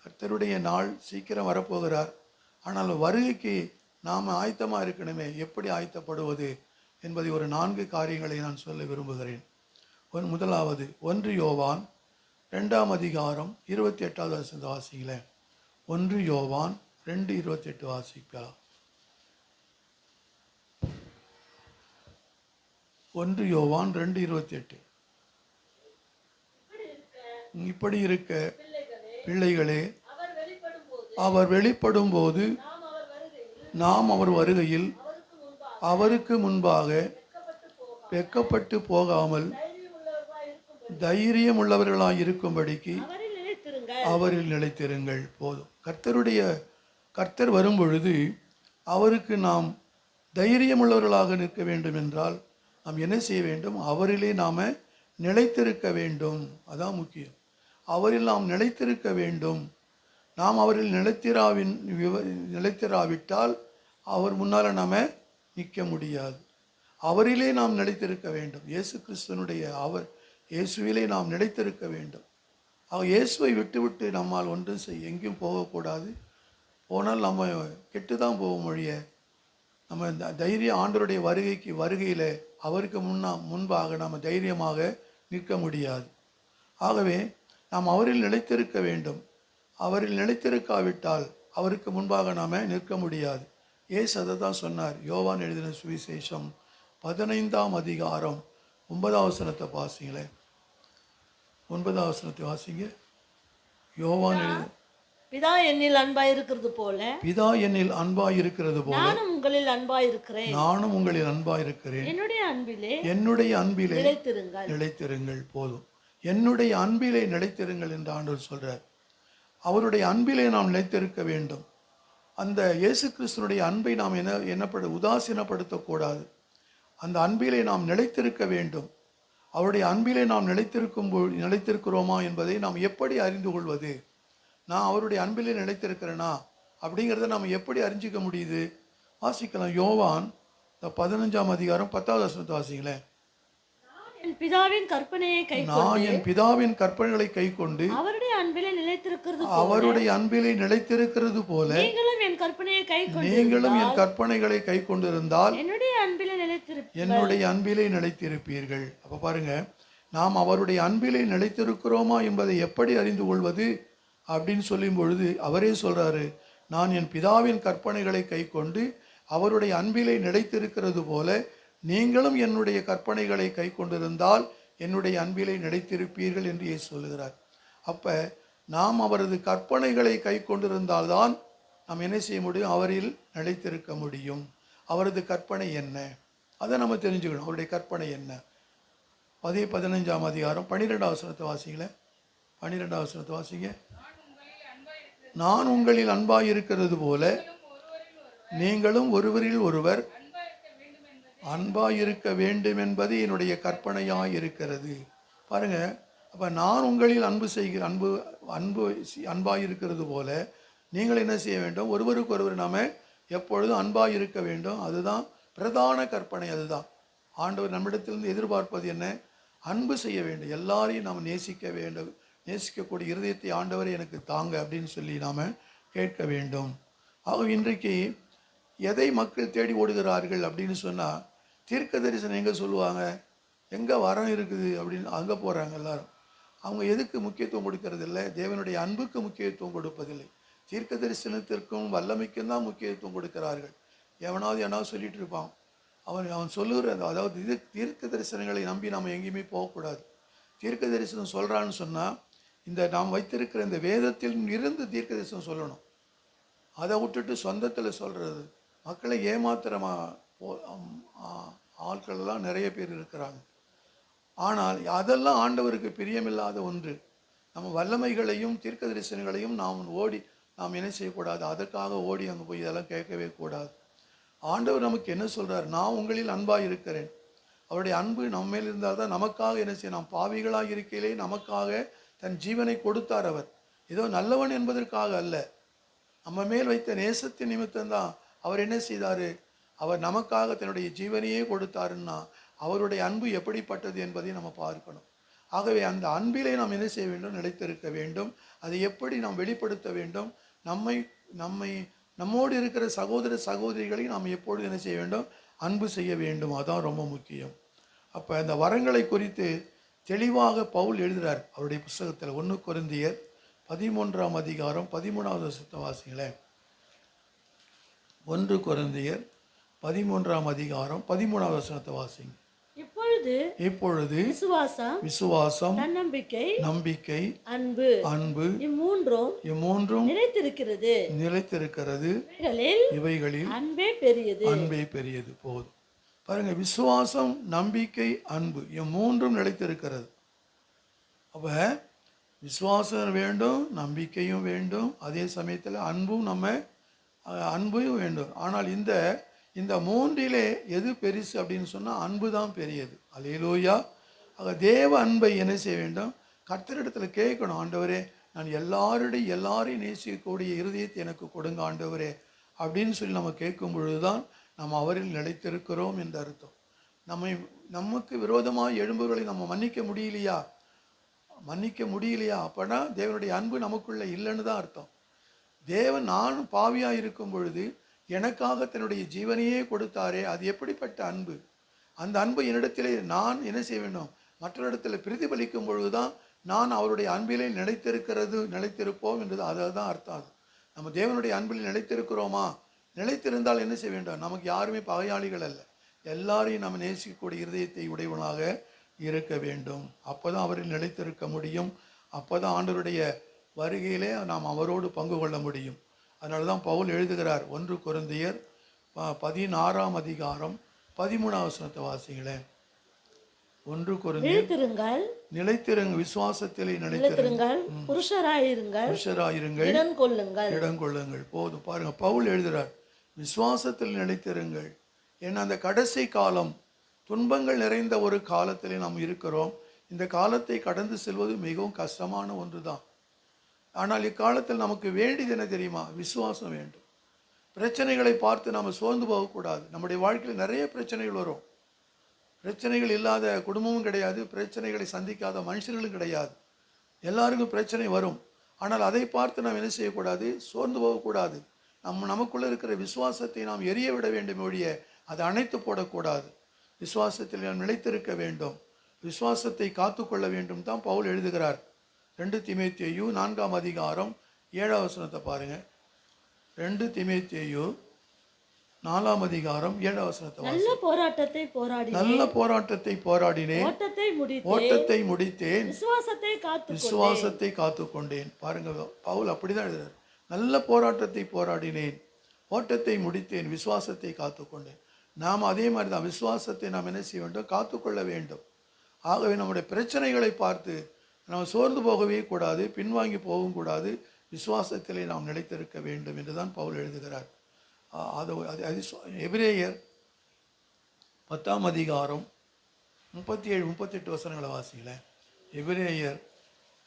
கர்த்தருடைய நாள் சீக்கிரம் வரப்போகிறார். ஆனால் வருகைக்கு நாம் ஆயத்தமாக இருக்கணுமே. எப்படி ஆயத்தப்படுவது என்பதை ஒரு 4 காரியங்களை நான் சொல்ல விரும்புகிறேன். முதலாவது 1 யோவான் 2ஆம் அதிகாரம் 28வது வசனத்தை வாசிங்களேன். 1 யோவான் 2:28 வாசிக்கலாம். 1 யோவான் 2:28. இப்படி இருக்க பிள்ளைகளே, அவர் வெளிப்படும் போது நாம் அவர் வருகையில் அவருக்கு முன்பாக வெட்கப்பட்டு போகாமல் தைரியம் உள்ளவர்களாய் இருக்கும்படிக்கு அவரில் நிலைத்திருங்கள். போதும். கர்த்தர் வரும் பொழுது அவருக்கு நாம் தைரியம் உள்ளவர்களாக நிற்க வேண்டும் என்றால் நாம் என்ன செய்ய வேண்டும், அவரிலே நாம் நிலைத்திருக்க வேண்டும். அதான் முக்கியம். அவரில் நாம் நிலைத்திருக்க வேண்டும். நாம் அவரில் நிலைத்திராவிட்டால் அவர் முன்னால் நாம் நிற்க முடியாது. அவரிலே நாம் நிலைத்திருக்க வேண்டும். இயேசு கிறிஸ்துவனுடைய இயேசுவிலே நாம் நிலைத்திருக்க வேண்டும். இயேசுவை விட்டு நம்மால் ஒன்றும் எங்கேயும் போகக்கூடாது. போனால் நம்ம கெட்டு தான் போவோம் ஒழிய நம்ம தைரியம் ஆண்டவருடைய வருகையில் அவருக்கு முன்பாக நாம் தைரியமாக நிற்க முடியாது. ஆகவே நாம் அவரில் நிலைத்திருக்க வேண்டும். அவரில் நிலைத்திருக்காவிட்டால் அவருக்கு முன்பாக நாம் நிற்க முடியாது. இயேசு அதை தான் சொன்னார். யோவான் எழுதின சுவிசேஷம் 15ஆம் அதிகாரம் 9ஆம் வசனத்தை வாசிங்களேன். 9ஆம் வசனத்தை வாசிங்க. யோவான் எழுதின பிதா என்னில் அன்பாயிருக்கிறது போல நானும் உங்களில் அன்பாயிருக்கிறேன். என்னுடைய அன்பிலே நிலைத்திருங்கள். போதும். என்னுடைய அன்பிலே நிலைத்திருங்கள் என்று ஆண்டவர் சொல்றார். அவருடைய அன்பிலே நாம் நிலைத்திருக்க வேண்டும். அந்த இயேசு கிறிஸ்துனுடைய அன்பை நாம் உதாசீனப்படுத்தக்கூடாது. அந்த அன்பிலே நாம் நிலைத்திருக்க வேண்டும். அவருடைய அன்பிலே நாம் நிலைத்திருக்கிறோமா என்பதை நாம் எப்படி அறிந்து கொள்வது? நான் அவருடைய அன்பிலே நிலைத்திருக்கிறேனா அப்படிங்கிறத நாம் எப்படி அறிஞ்சிக்க முடியுது? வாசிக்கலாம். யோவான் 15ஆம் அதிகாரம் 10ஆவது வசனத்தை வாசிங்களேன். நான் என் பிதாவின் கற்பனைகளை கைக்கொண்டு அவருடைய அன்பிலே நிலைத்திருக்கிறது போல நீங்களும் என் கற்பனைகளை கைக்கொண்டிருந்தால் என்னுடைய அன்பிலே நிலைத்திருப்பீர்கள். அப்ப பாருங்க, நாம் அவருடைய அன்பிலே நிலைத்திருக்கிறோமா என்பதை எப்படி அறிந்து கொள்வது அப்படின்னு சொல்லும் பொழுது அவரே சொல்றாரு, நான் என் பிதாவின் கற்பனைகளை கைக்கொண்டு அவருடைய அன்பிலே நிலைத்திருக்கிறது போல நீங்களும் என்னுடைய கற்பனைகளை கைக்கொண்டிருந்தால் என்னுடைய அன்பிலே நிலைத்திருப்பீர்கள் என்று இயேசு சொல்லுகிறார். அப்ப நாம் அவரது கற்பனைகளை கைக்கொண்டிருந்தால்தான் நாம் என்ன செய்ய முடியும்? அவரில் நிலைத்திருக்க முடியும். அவரது கற்பனை என்ன, அதை நம்ம தெரிஞ்சுக்கணும். அவருடைய கற்பனை என்ன? 15ஆம் அதிகாரம் 12ஆம் வசனத்தை வாசிங்களேன். 12ஆம் வசனத்தை வாசிங்க. நான் உங்களில் அன்பாயிருக்கிறது போல நீங்களும் ஒருவரில் ஒருவர் அன்பாயிருக்க வேண்டும் என்பது என்னுடைய கற்பனையாய் இருக்கிறது. பாருங்க, அப்ப நான் உங்களில் அன்பாயிருக்கிறது போல நீங்கள் என்ன செய்ய வேண்டும்? ஒருவருக்கு ஒருவர் நாம எப்பொழுதும் அன்பாயிருக்க வேண்டும். அதுதான் பிரதான கற்பனை. அதுதான் ஆண்டவர் நம்மிடத்திலிருந்து எதிர்பார்ப்பது என்ன? அன்பு செய்ய வேண்டும். எல்லாரையும் நாம் நேசிக்க வேண்டும். நேசிக்கக்கூடிய இருதயத்தை ஆண்டவரை எனக்கு தாங்க அப்படின்னு சொல்லி நாம் கேட்க வேண்டும். ஆக இன்றைக்கு எதை மக்கள் தேடி ஓடுகிறார்கள் அப்படின்னு சொன்னால், தீர்க்க தரிசனம் எங்கே சொல்லுவாங்க, எங்கே வரம் இருக்குது அப்படின்னு அங்கே போகிறாங்க எல்லாரும். அவங்க எதுக்கு முக்கியத்துவம் கொடுக்கறது இல்லை? தேவனுடைய அன்புக்கு முக்கியத்துவம் கொடுப்பதில்லை. தீர்க்க தரிசனத்திற்கும் வல்லமைக்கும் தான் முக்கியத்துவம் கொடுக்கிறார்கள். எவனாவது சொல்லிட்டு இருப்பான். அவன் சொல்லுகிற, அதாவது இது தீர்க்க தரிசனங்களை நம்பி நாம் எங்கேயுமே போகக்கூடாது. தீர்க்க தரிசனம் சொல்கிறான்னு சொன்னால் இந்த நாம் வைத்திருக்கிற இந்த வேதத்தில் இருந்து தீர்க்க தரிசனம் சொல்லணும். அதை விட்டுட்டு சொந்தத்தில் சொல்கிறது, மக்களை ஏமாத்துறமா ஆட்கள்லாம் நிறைய பேர் இருக்கிறாங்க. ஆனால் அதெல்லாம் ஆண்டவருக்கு பிரியமில்லாத ஒன்று. நம்ம வல்லமைகளையும் தீர்க்க தரிசனங்களையும் நாம் என்ன செய்யக்கூடாது? அதற்காக ஓடி அங்கே போய் இதெல்லாம் கேட்கவே கூடாது. ஆண்டவர் நமக்கு என்ன சொல்கிறார்? நான் உங்களில் அன்பாக இருக்கிறேன். அவருடைய அன்பு நம்ம மேல் இருந்தால் தான் நமக்காக என்ன செய்ய, நாம் பாவிகளாக இருக்கையிலே நமக்காக தன் ஜீவனை கொடுத்தார். அவர் ஏதோ நல்லவன் என்பதற்காக அல்ல, நம்ம மேல் வைத்த நேசத்தின் நிமித்தம்தான் அவர் என்ன செய்தார்? அவர் நமக்காக தன்னுடைய ஜீவனையே கொடுத்தாருன்னா அவருடைய அன்பு எப்படிப்பட்டது என்பதை நம்ம பார்க்கணும். ஆகவே அந்த அன்பிலே நாம் என்ன செய்ய வேண்டும்? நிலைத்திருக்க வேண்டும். அதை எப்படி நாம் வெளிப்படுத்த வேண்டும்? நம்மோடு இருக்கிற சகோதர சகோதரிகளை நாம் எப்பொழுது என்ன செய்ய வேண்டும்? அன்பு செய்ய வேண்டும். அதான் ரொம்ப முக்கியம். அப்போ இந்த வரங்களை குறித்து தெளிவாக பவுல் எழுதுகிறார் அவருடைய புஸ்தகத்தில். 1 கொரிந்தியர் 13ஆம் அதிகாரம் 13ஆவது வசனத்தை வாசிங்களேன். 1 கொரிந்தியர் 13ஆம் அதிகாரம் 13ஆவது வசனத்தை வாசிங்க. இப்பொழுது விசுவாசம், நம்பிக்கை, அன்பு இம்மூன்றும் நிலைத்திருக்கிறது. இவைகளில் அன்பே பெரியது. போதும். பாருங்க, விசுவாசம், நம்பிக்கை, அன்பு இம்மூன்றும் நிலைத்திருக்கிறது. அப்ப விசுவாசம் வேண்டும், நம்பிக்கையும் வேண்டும், அதே சமயத்தில் அன்பையும் வேண்டும். ஆனால் இந்த மூன்றிலே எது பெருசு அப்படின்னு சொன்னால் அன்பு தான் பெரியது. அல்லேலூயா. ஆக தேவ அன்பை என்ன செய்ய வேண்டும்? கர்த்தரிடத்தில் கேட்கணும். ஆண்டவரே, நான் எல்லாரையும் நேசிக்கக்கூடிய இருதயத்தை எனக்கு கொடுங்க ஆண்டவரே அப்படின்னு சொல்லி நம்ம கேட்கும் பொழுதுதான் நாம் அவரில் நிலைத்திருக்கிறோம் என்று அர்த்தம். நமக்கு விரோதமாக எழும்புகளை நம்ம மன்னிக்க முடியலையா அப்போனா தேவனுடைய அன்பு நமக்குள்ள இல்லைன்னு தான் அர்த்தம். தேவன் நான் பாவியாக இருக்கும் பொழுது எனக்காக தன்னுடைய ஜீவனையே கொடுத்தாரே, அது எப்படிப்பட்ட அன்பு! அந்த அன்பு என்னிடத்திலே நான் என்ன செய்ய வேண்டும்? மற்றொரு பிரதிபலிக்கும் பொழுது தான் நான் அவருடைய அன்பிலே நிலைத்திருப்போம் என்றது. அதுதான் அர்த்தம். அது நம்ம தேவனுடைய அன்பில் நிலைத்திருக்கிறோமா? நிலைத்திருந்தால் என்ன செய்ய வேண்டும்? நமக்கு யாருமே பகையாளிகள் அல்ல, எல்லாரையும் நம்ம நேசிக்கக்கூடிய இருதயத்தை உடையவனாக இருக்க வேண்டும். அப்போ தான் அவரில் நிலைத்திருக்க முடியும். அப்போ தான் ஆண்டவருடைய வருகையிலே நாம் அவரோடு பங்கு கொள்ள முடியும். அதனால தான் பவுல் எழுதுகிறார், 1 கொரிந்தியர் 16ஆம் அதிகாரம் 13ஆம் வசனத்தை வாசிங்களேன். 1 கொரிந்தியர், நிலைத்திருங்கள், விசுவாசத்திலே நிலைத்திருங்கள், புருஷராயிருங்கள், இடம் கொள்ளுங்கள். போதும் பாருங்க, பவுல் எழுதுகிறார், விசுவாசத்தில் நிலைத்திருங்கள். ஏன்னா அந்த கடைசி காலம், துன்பங்கள் நிறைந்த ஒரு காலத்திலே நாம் இருக்கிறோம். இந்த காலத்தை கடந்து செல்வது மிகவும் கஷ்டமான ஒன்று தான். ஆனால் இக்காலத்தில் நமக்கு வேண்டியது என்ன தெரியுமா? விசுவாசம் வேண்டும். பிரச்சனைகளை பார்த்து நாம் சோர்ந்து போகக்கூடாது. நம்முடைய வாழ்க்கையில் நிறைய பிரச்சனைகள் வரும். பிரச்சனைகள் இல்லாத குடும்பமும் கிடையாது, பிரச்சனைகளை சந்திக்காத மனுஷர்களும் கிடையாது. எல்லாருக்கும் பிரச்சனை வரும். ஆனால் அதை பார்த்து நாம் என்ன செய்யக்கூடாது? சோர்ந்து போகக்கூடாது. நமக்குள்ளே இருக்கிற விசுவாசத்தை நாம் எரிய விட வேண்டும் ஒழிய அதை அணைத்து போடக்கூடாது. விசுவாசத்தில் நாம் நிலைத்திருக்க வேண்டும், விசுவாசத்தை காத்துக்கொள்ள வேண்டும் தான் பவுல் எழுதுகிறார். 2 தீமோத்தேயு 4ஆம் அதிகாரம் 7ஆம் வசனத்தை பாருங்க. 2 தீமோத்தேயு 4ஆம் அதிகாரம் 7ஆம் வசனத்தை வாசிங்க. நல்ல போராட்டத்தை போராடினேன், ஓட்டத்தை முடித்தேன், விசுவாசத்தை காத்துக்கொண்டேன். பாருங்க, பவுல் அப்படிதான் எழுதுறார். நல்ல போராட்டத்தை போராடினேன், ஓட்டத்தை முடித்தேன், விசுவாசத்தை காத்துக்கொண்டேன். நாம் அதே மாதிரி தான் விசுவாசத்தை நாம் என்ன செய்ய வேண்டும்? காத்துக்கொள்ள வேண்டும். ஆகவே நம்முடைய பிரச்சனைகளை பார்த்து நாம் சோர்ந்து போகவே கூடாது, பின்வாங்கி போகவும் கூடாது. விசுவாசத்திலே நாம் நிலைத்திருக்க வேண்டும் என்று தான் பவுல் எழுதுகிறார். எபிரேயர் 10ஆம் அதிகாரம் 37-38 வசனங்களை வாசிக்கலாம். எபிரேயர்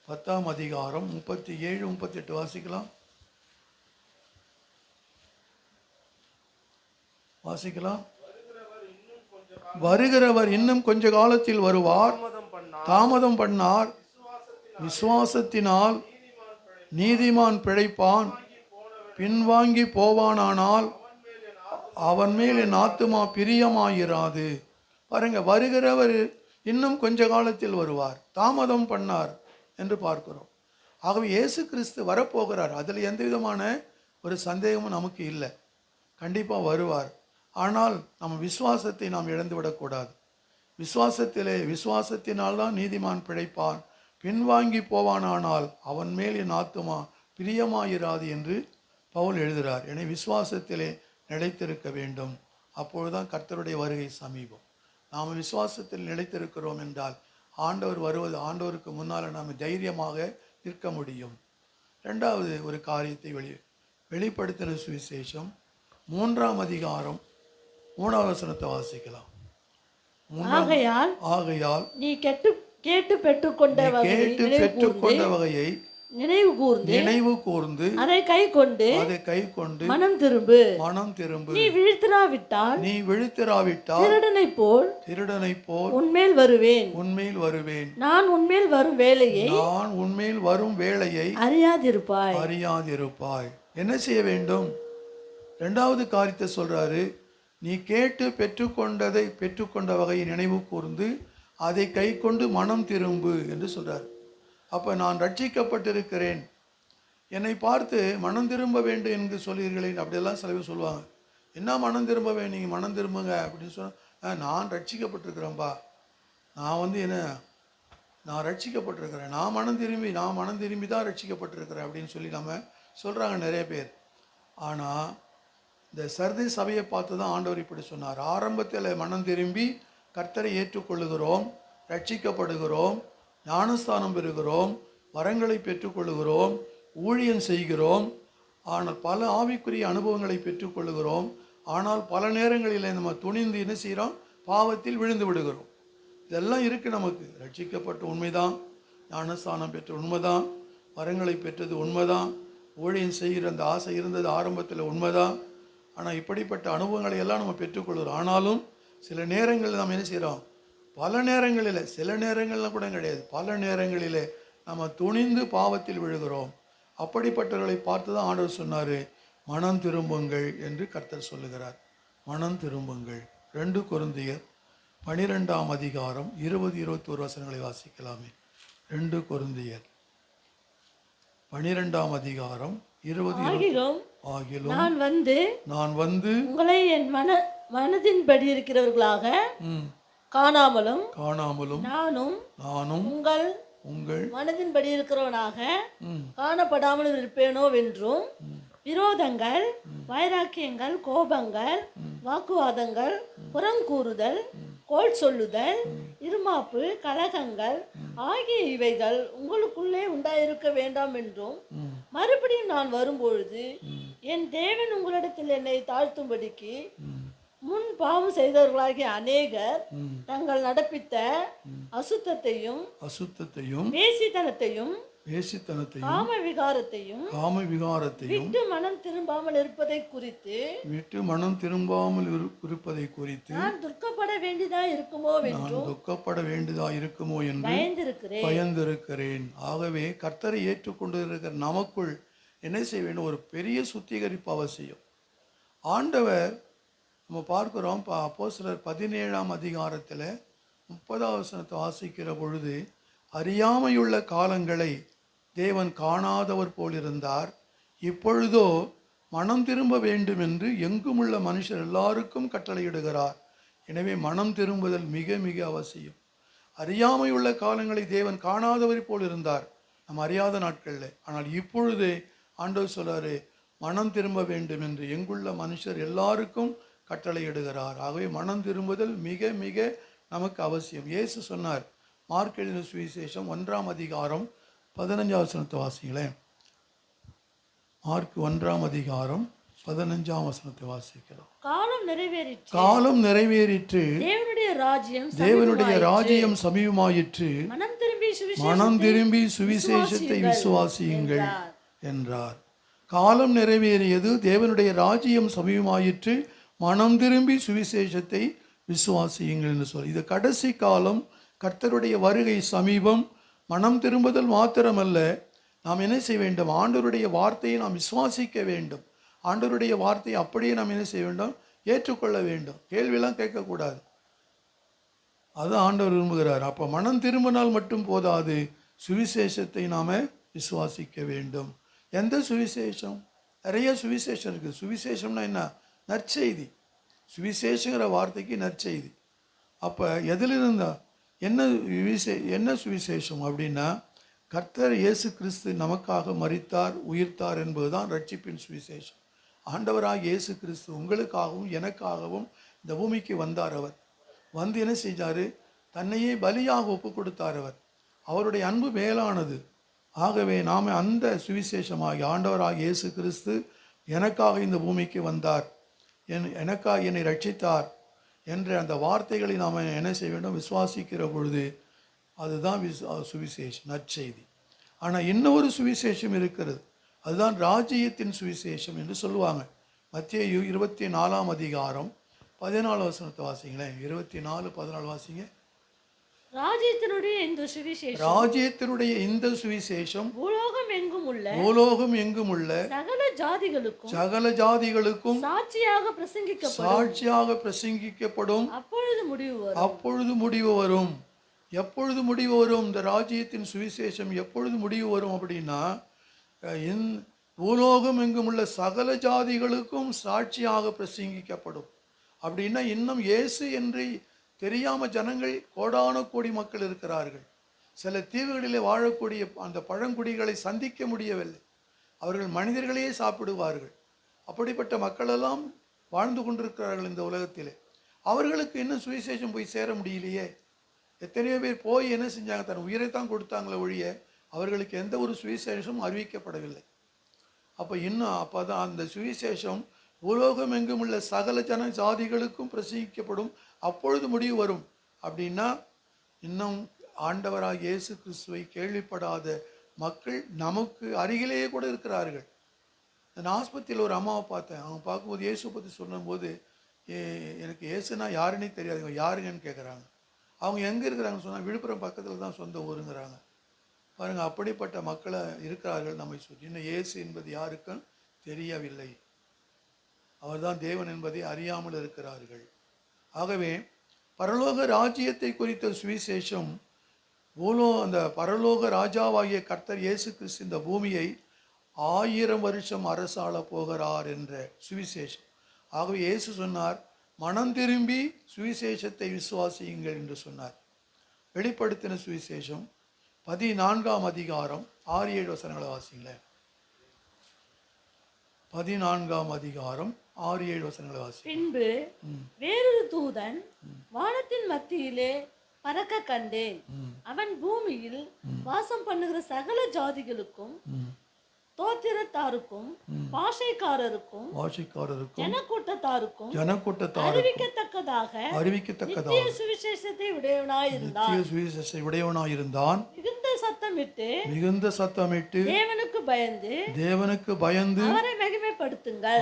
10ஆம் அதிகாரம் 37-38 வாசிக்கலாம். வருகிறவர் இன்னும் கொஞ்ச காலத்தில் வருவார், தாமதம் பண்ணார். விசுவாசத்தினால் நீதிமான் பிழைப்பான், பின்வாங்கி போவானானால் அவன் மேல் என் ஆத்துமா பிரியமாயிராது. பாருங்க, வருகிறவர் இன்னும் கொஞ்ச காலத்தில் வருவார், தாமதம் பண்ணார் என்று பார்க்கிறோம். ஆகவே இயேசு கிறிஸ்து வரப்போகிறார், அதில் எந்த விதமான ஒரு சந்தேகமும் நமக்கு இல்லை. கண்டிப்பாக வருவார். ஆனால் நம்ம விசுவாசத்தை நாம் இழந்துவிடக்கூடாது. விசுவாசத்தினால்தான் நீதிமான் பிழைப்பான், பின்வாங்கி போவானானால் அவன் மேல் என் ஆத்துமா பிரியமாயிராது என்று பவுல் எழுதுகிறார். எனவே விசுவாசத்திலே நிலைத்திருக்க வேண்டும். அப்பொழுதுதான் கர்த்தருடைய வருகை சமீபம். நாம் விசுவாசத்தில் நிலைத்திருக்கிறோம் என்றால் ஆண்டவருக்கு முன்னால் நாம் தைரியமாக நிற்க முடியும். 2வது ஒரு காரியத்தை வெளிப்படுத்தின சுவிசேஷம் 3ஆம் அதிகாரம் 3ஆம் வசனத்தை வாசிக்கலாம். ஆகையால் நீ கேட்டு பெற்றுக்கொண்ட வகையை நினைவு கூர்ந்து அதை கை கொண்டு மனம் திரும்பு. நீ விழித்திராவிட்டால் திருடனை போல் உன்மேல் வருவேன். நான் உன்மேல் வரும் வேளையை அறியாதிருப்பாய். என்ன செய்ய வேண்டும்? 2வது காரியத்தை சொல்றாரு. நீ கேட்டு பெற்றுக்கொண்ட வகையை நினைவு கூர்ந்து அதை கை கொண்டு மனம் திரும்பு என்று சொல்றார். அப்போ நான் ரட்சிக்கப்பட்டிருக்கிறேன், என்னை பார்த்து மனம் திரும்ப வேண்டும் என்று சொல்கிறீர்களே அப்படியெல்லாம் சில பேர் சொல்லுவாங்க. என்ன மனம் திரும்ப வேண்டும்? நீங்கள் மனம் திரும்புங்க அப்படின்னு சொன்னால், நான் ரட்சிக்கப்பட்டிருக்கிறேன்பா, நான் ரட்சிக்கப்பட்டிருக்கிறேன், நான் மனம் திரும்பி தான் ரட்சிக்கப்பட்டிருக்கிறேன் அப்படின்னு சொல்லி நம்ம சொல்கிறாங்க நிறைய பேர். ஆனால் இந்த சர்தை சபையை பார்த்து தான் ஆண்டவர் இப்படி சொன்னார். ஆரம்பத்தில் மனம் திரும்பி கர்த்தரை ஏற்றுக்கொள்ளுகிறோம், ரட்சிக்கப்படுகிறோம், ஞானஸ்தானம் பெறுகிறோம், வரங்களை பெற்றுக்கொள்ளுகிறோம், ஊழியம் செய்கிறோம். ஆனால் பல ஆவிக்குரிய அனுபவங்களை பெற்றுக்கொள்ளுகிறோம். ஆனால் பல நேரங்களில் நம்ம துணிந்து என்ன செய்கிறோம்? பாவத்தில் விழுந்து விடுகிறோம். இதெல்லாம் இருக்குது நமக்கு. ரட்சிக்கப்பட்ட உண்மைதான், ஞானஸ்தானம் பெற்ற உண்மைதான், வரங்களை பெற்றது உண்மைதான், ஊழியம் செய்கிற அந்த ஆசை இருந்தது ஆரம்பத்தில் உண்மைதான். ஆனால் இப்படிப்பட்ட அனுபவங்களை எல்லாம் நம்ம பெற்றுக்கொள்கிறோம். ஆனாலும் சில நேரங்களில் நாம் என்ன செய்கிறோம், பல நேரங்களில், சில நேரங்கள்லாம் கூட கிடையாது, பல நேரங்களிலே நம்ம துணிந்து பாவத்தில் விழுகிறோம். அப்படிப்பட்டவர்களை பார்த்து தான் ஆண்டவர் சொன்னார், மனம் திரும்புங்கள் என்று கர்த்தர் சொல்லுகிறார். மனம் திரும்புங்கள். 2 கொரிந்தியர் 12ஆம் அதிகாரம் 20-21 வசனங்களை வாசிக்கலாமே. 2 கொரிந்தியர் 12ஆம் அதிகாரம் 20 ஆகிலும் நான் வந்து உங்களை என் மனதின்படி இருக்கிறவர்களாக காணாமலும் நானும் உங்கள் மனதின்படி இருக்கிறவனாக காணப்படாமல் இருப்பேனோ வென்றும் விரோதங்கள், வைராக்கியங்கள், கோபங்கள், வாக்குவாதங்கள், புறங்கூறுதல், கோல் சொல்லுதல், இருமாப்பு, கலகங்கள் ஆகிய இவைகள் உங்களுக்குள்ளே உண்டாயிருக்க வேண்டாம் என்றும் மறுபடியும் நான் வரும்பொழுது என் தேவன் உங்களிடத்தில் என்னை தாழ்த்தும்படிக்கு முன் பாவம் செய்தவர்களாகிய அநேகர் தங்கள் நடப்பித்த அசுத்தத்தையும் வேசித்தனத்தையும் காம விகாரத்தையும் விட்டு மனம் திரும்பாமல் இருப்பதை குறித்து நான் துக்கப்பட வேண்டியதா இருக்குமோ என்று பயந்திருக்கிறேன். ஆகவே கர்த்தரை ஏற்றுக்கொண்டிருக்கிற நமக்குள் என்ன செய்ய வேண்டும், ஒரு பெரிய சுத்திகரிப்பு அவசியம். ஆண்டவர் நம்ம பார்க்கிறோம், அப்போஸ்தலர் 17ஆம் அதிகாரத்தில் 30ஆம் வசனத்தை வாசிக்கிற பொழுது, அறியாமையுள்ள காலங்களை தேவன் காணாதவர் போல் இருந்தார், இப்பொழுதோ மனம் திரும்ப வேண்டும் என்று எங்குமுள்ள மனுஷர் எல்லாருக்கும் கட்டளையிடுகிறார். எனவே மனம் திரும்புதல் மிக மிக அவசியம். அறியாமையுள்ள காலங்களை தேவன் காணாதவர் போல் இருந்தார், நம்ம அறியாத நாட்களில். ஆனால் இப்பொழுதே ஆண்டவர் சொல்றாரு, மனம் திரும்ப வேண்டும் என்று எங்குள்ள மனுஷர் எல்லாருக்கும் கட்டளையிடுகிறார். ஆகவே மனம் திரும்புதல் மிக மிக நமக்கு அவசியம். இயேசு சொன்னார், மார்க் எழுதின சுவிசேஷம் 1ஆம் அதிகாரம் 15ஆம் வசனத்தை வாசிங்களேன். மார்க் 1ஆம் அதிகாரம் 15ஆம் வசனத்தை வாசிக்கிறோம். காலம் நிறைவேறிற்று, தேவனுடைய ராஜ்யம் சமீபமாயிற்று, மனம் திரும்பி சுவிசேஷத்தை விசுவாசியுங்கள் என்றார். காலம் நிறைவேறியது, தேவனுடைய ராஜ்யம் சமீபமாயிற்று, மனம் திரும்பி சுவிசேஷத்தை விசுவாசியுங்கள் என்று சொல். இது கடைசி காலம், கர்த்தருடைய வருகை சமீபம். மனம் திரும்புதல் மாத்திரமல்ல, நாம் என்ன செய்ய வேண்டும், ஆண்டவருடைய வார்த்தையை நாம் விசுவாசிக்க வேண்டும். ஆண்டவருடைய வார்த்தையை அப்படியே நாம் என்ன செய்ய வேண்டும், ஏற்றுக்கொள்ள வேண்டும். கேள்வியெல்லாம் கேட்கக்கூடாது. அது ஆண்டவர் விரும்புகிறார். அப்போ மனம் திரும்பினால் மட்டும் போதாது, சுவிசேஷத்தை நாம் விசுவாசிக்க வேண்டும். எந்த சுவிசேஷம்? நிறைய சுவிசேஷம் இருக்குது. சுவிசேஷம்னா என்ன? நற்செய்தி. சுவிசேஷங்கிற வார்த்தைக்கு நற்செய்தி. அப்போ எதிலிருந்தா என்ன சுவிசேஷம் அப்படின்னா, கர்த்தர் இயேசு கிறிஸ்து நமக்காக மரித்தார், உயிர்த்தார் என்பதுதான் ரட்சிப்பின் சுவிசேஷம். ஆண்டவராக இயேசு கிறிஸ்து உங்களுக்காகவும் எனக்காகவும் இந்த பூமிக்கு வந்தார். அவர் வந்து என்ன செஞ்சார், தன்னையே பலியாக ஒப்பு கொடுத்தார். அவருடைய அன்பு மேலானது. ஆகவே நாம் அந்த சுவிசேஷமாகி, ஆண்டவராக இயேசு கிறிஸ்து எனக்காக இந்த பூமிக்கு வந்தார், எனக்காக என்னை ரட்சித்தார் என்ற அந்த வார்த்தைகளை நாம் என்ன செய்ய வேண்டும், விசுவாசிக்கிற பொழுது அதுதான் சுவிசேஷம், நற்செய்தி. ஆனால் இன்னொரு சுவிசேஷம் இருக்கிறது, அதுதான் ராஜ்யத்தின் சுவிசேஷம் என்று சொல்லுவாங்க. மத்தேயு 24ஆம் அதிகாரம் 14 வசனத்தை வாசிங்களேன். 24:14 வாசிங்க. ராஜ்யத்தினுடைய இந்த சுவிசேஷம் பூலோகம் எங்கும் உள்ள சகல ஜாதிகளுக்கும் சாட்சியாக பிரசங்கிக்கப்படும். அப்பொழுது முடிவு வரும். எப்பொழுது முடிவு வரும்? இந்த ராஜ்யத்தின் சுவிசேஷம் எப்பொழுது முடிவு வரும் அப்படின்னா, பூலோகம் எங்கும் உள்ள சகல ஜாதிகளுக்கும் சாட்சியாக பிரசங்கிக்கப்படும். அப்படின்னா இன்னும் இயேசு என்று தெரியாம ஜனங்கள் கோடான கோடி மக்கள் இருக்கிறார்கள். சில தீவுகளிலே வாழக்கூடிய அந்த பழங்குடிகளை சந்திக்க முடியவில்லை. அவர்கள் மனிதர்களையே சாப்பிடுவார்கள். அப்படிப்பட்ட மக்களெல்லாம் வாழ்ந்து கொண்டிருக்கிறார்கள் இந்த உலகத்திலே. அவர்களுக்கு இன்னும் சுவிசேஷம் போய் சேர முடியலையே. எத்தனையோ பேர் போய் என்ன செஞ்சாங்க, தன் உயிரைத்தான் கொடுத்தாங்களே ஒழிய அவர்களுக்கு எந்த ஒரு சுவிசேஷமும் அறிவிக்கப்படவில்லை. அப்போதான் அந்த சுவிசேஷம் உலோகம் எங்கும் உள்ள சகல ஜாதிகளுக்கும் பிரசங்கிக்கப்படும். அப்பொழுது முடிவு வரும். அப்படின்னா இன்னும் ஆண்டவராக இயேசு கிறிஸ்துவை கேள்விப்படாத மக்கள் நமக்கு அருகிலேயே கூட இருக்கிறார்கள். நான் ஆஸ்பத்திரியில் ஒரு அம்மாவை பார்த்தேன். அவங்க பார்க்கும்போது இயேசு பற்றி சொல்லும்போது எனக்கு இயேசுனா யாருன்னே தெரியாதுங்க, யாருங்கன்னு கேட்குறாங்க. அவங்க எங்கே இருக்கிறாங்கன்னு சொன்னால் விழுப்புரம் பக்கத்தில் தான் சொந்த ஊருங்கிறாங்க. பாருங்கள், அப்படிப்பட்ட மக்களை இருக்கிறார்கள் நம்மை சுற்றி. இன்னும் இயேசு என்பது யாருக்கும் தெரியவில்லை. அவர்தான் தேவன் என்பதை அறியாமல் இருக்கிறார்கள். ஆகவே பரலோக ராஜ்யத்தை குறித்த சுவிசேஷம், அந்த பரலோக ராஜாவாகிய கர்த்தர் இயேசு கிறிஸ்து இந்த பூமியை 1000 வருஷம் அரசாள போகிறார் என்ற சுவிசேஷம். ஆகவே இயேசு சொன்னார், மனம் திரும்பி சுவிசேஷத்தை விசுவாசியுங்கள் என்று சொன்னார். வெளிப்படுத்தின சுவிசேஷம் 14ஆம் அதிகாரம் 6-7 வசனங்களை வாசிங்களேன். 14ஆம் அதிகாரம் 6-7 வசனங்களை வாசி. பின்பு வேறொரு தூதன் வானத்தின் மத்தியிலே பறக்க கண்டேன். அவன் பூமியில் வாசம் பண்ணுகிற சகல ஜாதிகளுக்கும், தோத்திரத்தாருக்கும், பாஷைக்காரருக்கும், ஜனக்கூட்டத்தாருக்கும் அறிவிக்கத்தக்கதாக சுவிசேஷத்தை உடையவனாயிருந்தான். மிகுந்த சத்தமிட்டு தேவனுக்கு பயந்து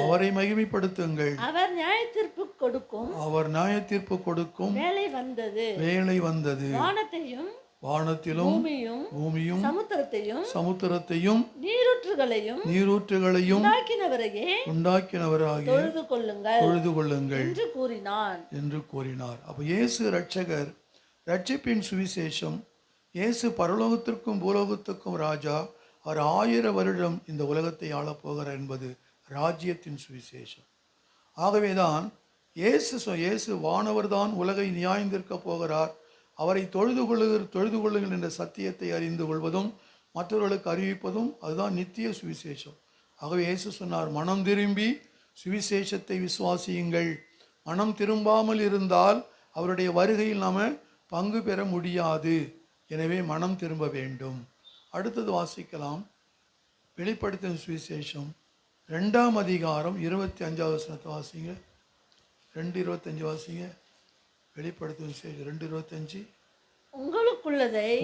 அவரை மகிமைப்படுத்துங்கள். அவர் நியாய தீர்ப்பு கொடுக்கும் வேலை வந்தது. வானத்திலும் பூமியும் சமுத்திரத்தையும் நீரூற்றுகளையும் உண்டாக்கினவராகிய தொழுது கொள்ளுங்கள் என்று கூறினார். அப்ப இயேசு ரட்சகர், ரட்சிப்பின் சுவிசேஷம். இயேசு பரலோகத்திற்கும் பூலோகத்திற்கும் ராஜா. அவர் 1000 வருடம் இந்த உலகத்தை ஆளப்போகிறார் என்பது ராஜ்யத்தின் சுவிசேஷம். ஆகவேதான் இயேசு வானவர் தான் உலகை நியாயந்திருக்க போகிறார், அவரை தொழுது கொள்ளுங்கள் என்ற சத்தியத்தை அறிந்து கொள்வதும் மற்றவர்களுக்கு அறிவிப்பதும் அதுதான் நித்திய சுவிசேஷம். ஆகவே இயேசு சொன்னார், மனம் திரும்பி சுவிசேஷத்தை விசுவாசியுங்கள். மனம் திரும்பாமல் இருந்தால் அவருடைய வருகையில் நாம் பங்கு பெற முடியாது. எனவே மனம் திரும்ப வேண்டும். அடுத்தது வாசிக்கலாம். வெளிப்படுத்தின சுவிசேஷம் 2ஆம் அதிகாரம் 25வது வசனத்தை வாசிங்க. 2:25 வாசிங்க. வெளிப்படுத்தின சுவிசேஷம் 2:25.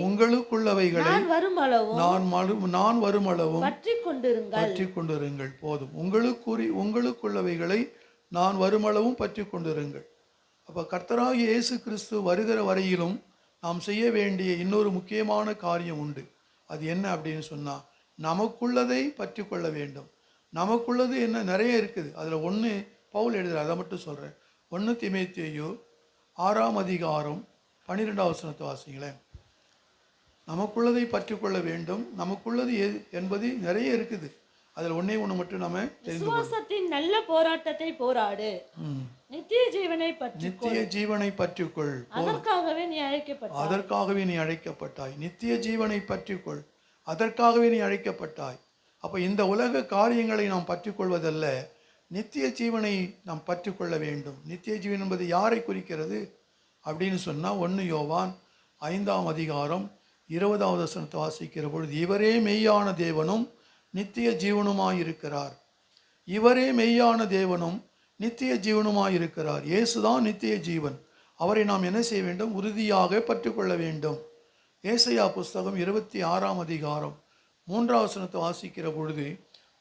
உங்களுக்குள்ளவைகளை நான் வருமளவும் பற்றிக் கொண்டிருங்கள். போதும். உங்களுக்குள்ளவைகளை நான் வருமளவும் பற்றிக் கொண்டிருங்கள். அப்போ கர்த்தராகிய இயேசு கிறிஸ்து வருகிற வரையிலும் நாம் செய்ய வேண்டிய இன்னொரு முக்கியமான காரியம் உண்டு. அது என்ன அப்படின்னு சொன்னால், நமக்குள்ளதை பற்றி கொள்ள வேண்டும். நமக்குள்ளது என்ன நிறைய இருக்குது. அதில் ஒன்று பவுல் எழுதுகிறார், அதை மட்டும் சொல்கிறேன். 1 தீமோத்தேயு 6ஆம் அதிகாரம் 12வது வசனத்தை வாசிங்களேன். நமக்குள்ளதை பற்றி கொள்ள வேண்டும். நமக்குள்ளது என்பது நிறைய இருக்குது. அதில் ஒன்னே ஒன்று மட்டும் நம்ம விசுவாசத்தின் நல்ல போராட்டத்தை போராடு, நித்திய ஜீவனை பற்றிக்கொள். அதற்காகவே நீ அழைக்கப்பட்டாய். நித்திய ஜீவனை பற்றிக்கொள், அதற்காகவே நீ அழைக்கப்பட்டாய். அப்போ இந்த உலக காரியங்களை நாம் பற்றிக்கொள்வதல்ல, நித்திய ஜீவனை நாம் பற்றிக்கொள்ள வேண்டும். நித்திய ஜீவன் என்பது யாரை குறிக்கிறது அப்படின்னு சொன்னால், 1 யோவான் 5ஆம் அதிகாரம் 20வது வசனத்தை வாசிக்கிற பொழுது, இவரே மெய்யான தேவனும் நித்திய ஜீவனுமாயிருக்கிறார். இவரே மெய்யான தேவனும் நித்திய ஜீவனுமாயிருக்கிறார். இயேசுதான் நித்திய ஜீவன். அவரை நாம் என்ன செய்ய வேண்டும்? உறுதியாக பற்றிக்கொள்ள வேண்டும். ஏசாயா புஸ்தகம் 26ஆம் அதிகாரம் 3வது வசனத்தை வாசிக்கிற பொழுது,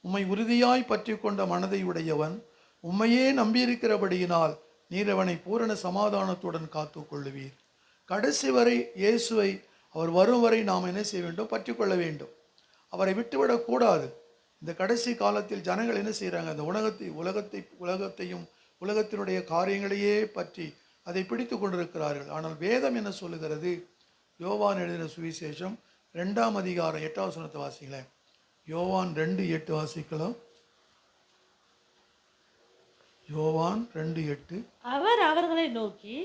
உம்மை உறுதியாய் பற்றி கொண்ட மனதை உடையவன் உம்மையே நம்பியிருக்கிறபடியினால் நீர் அவனை பூரண சமாதானத்துடன் காத்து கொள்ளுவீர். கடைசி வரை இயேசுவை, அவர் வரும் வரை நாம் என்ன செய்ய வேண்டும்? பற்றி கொள்ள வேண்டும். அவரை விட்டுவிடக்கூடாது. இந்த கடைசி காலத்தில் ஜனங்கள் என்ன செய்கிறாங்க? அந்த உலகத்தையும் உலகத்தினுடைய காரியங்களையே பற்றி அதை பிடித்து கொண்டிருக்கிறார்கள். ஆனால் வேதம் என்ன சொல்லுகிறது? யோவான் எழுதின சுவிசேஷம் 2ஆம் அதிகாரம் 8வது வசனத்தை வாசிங்களேன். யோவான் 2:8 வாசிக்கலாம். யோவான் 2:8. அவர் அவர்களை நோக்கி,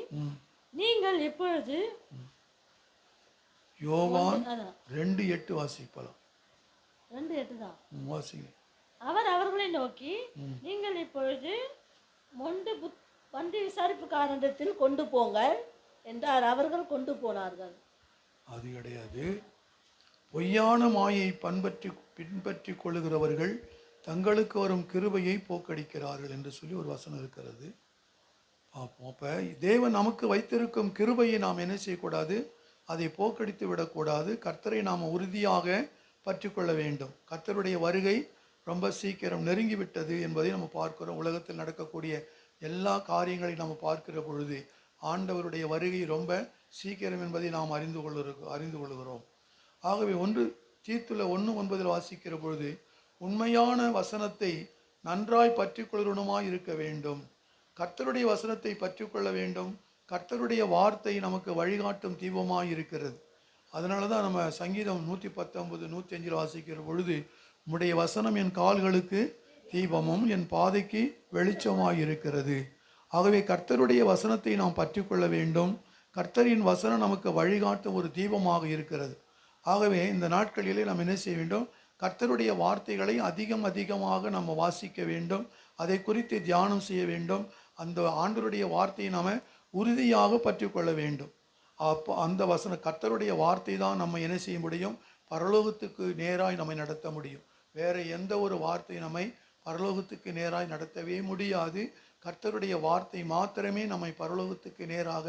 நீங்கள் இப்பொழுது, யோவான் 2:8 வாசிக்கலாம். 2:8 தான் வாசிங்க. அவர் அவர்களை நோக்கி, நீங்கள் இப்பொழுது வண்டி விசாரிப்புக்காரனிடத்தில் கொண்டு போங்கள் என்றார். அவர்கள் கொண்டு போனார்கள். அது கிடையாது. பொய்யான மாயை பின்பற்றி கொள்ளுகிறவர்கள் தங்களுக்கு வரும் கிருபையை போக்கடிக்கிறார்கள் என்று சொல்லி ஒரு வசனம் இருக்கிறது. பார்ப்போம். அப்போ தேவன் நமக்கு வைத்திருக்கும் கிருபையை நாம் என்ன செய்யக்கூடாது? அதை போக்கடித்து விடக்கூடாது. கர்த்தரை நாம் உறுதியாக பற்றி கொள்ள வேண்டும். கர்த்தருடைய வருகை ரொம்ப சீக்கிரம் நெருங்கிவிட்டது என்பதை நம்ம பார்க்கிறோம். உலகத்தில் நடக்கக்கூடிய எல்லா காரியங்களையும் நாம் பார்க்கிற பொழுது ஆண்டவருடைய வருகை ரொம்ப சீக்கிரம் என்பதை நாம் அறிந்து கொள்கிறோம். ஆகவே தீத்துள்ள 1:9 வாசிக்கிற பொழுது உண்மையான வசனத்தை நன்றாய் பற்றிக்கொள்ளுமாய் இருக்க வேண்டும். கர்த்தருடைய வசனத்தை பற்றிக்கொள்ள வேண்டும். கர்த்தருடைய வார்த்தை நமக்கு வழிகாட்டும் தீபமாய் இருக்கிறது. அதனால தான் நம்ம சங்கீதம் 119, 105 வாசிக்கிற பொழுது உம்முடைய வசனம் என் கால்களுக்கு தீபமும் என் பாதைக்கு வெளிச்சமாய் இருக்கிறது. ஆகவே கர்த்தருடைய வசனத்தை நாம் பற்றிக்கொள்ள வேண்டும். கர்த்தரின் வசனம் நமக்கு வழிகாட்டும் ஒரு தீபமாக இருக்கிறது. ஆகவே இந்த நாட்களிலே நாம் என்ன செய்ய வேண்டும்? கர்த்தருடைய வார்த்தைகளை அதிகமாக நம்ம வாசிக்க வேண்டும். அதை குறித்து தியானம் செய்ய வேண்டும். அந்த ஆண்டவருடைய வார்த்தையை நாம் உறுதியாக பற்றிக்கொள்ள வேண்டும். அப்போ அந்த கர்த்தருடைய வார்த்தை தான் நம்ம என்ன செய்ய முடியும்? பரலோகத்துக்கு நேராய் நம்மை நடத்த முடியும். வேறு எந்த ஒரு வார்த்தை நம்மை பரலோகத்துக்கு நேராய் நடத்தவே முடியாது. கர்த்தருடைய வார்த்தை மாத்திரமே நம்மை பரலோகத்துக்கு நேராக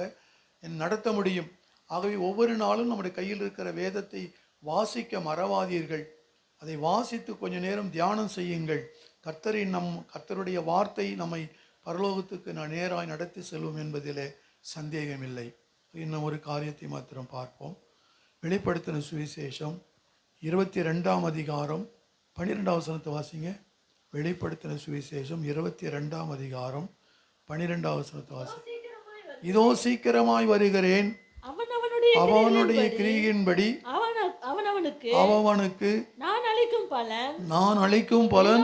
நடத்த முடியும். ஆகவே ஒவ்வொரு நாளும் நம்முடைய கையில் இருக்கிற வேதத்தை வாசிக்க மறவாதீர்கள். அதை வாசித்து கொஞ்ச நேரம் தியானம் செய்யுங்கள். கர்த்தருடைய வார்த்தை நம்மை பரலோகத்துக்கு நேராய் நடத்தி செல்லும் என்பதிலே சந்தேகமில்லை. இன்னும் ஒரு காரியத்தை மாத்திரம் பார்ப்போம். வெளிப்படுத்தின சுவிசேஷம் 22ஆம் அதிகாரம் 12ஆம் வசனத்தை வாசிங்க. வெளிப்படுத்தின சுவிசேஷம் 22ஆம் அதிகாரம் 12ஆம் வசனத்தை வாசிங்க. இதோ சீக்கிரமாய் வருகிறேன், அவனுடைய கிரியையின்படி அவனுக்கு நான் அளிக்கும் பலன்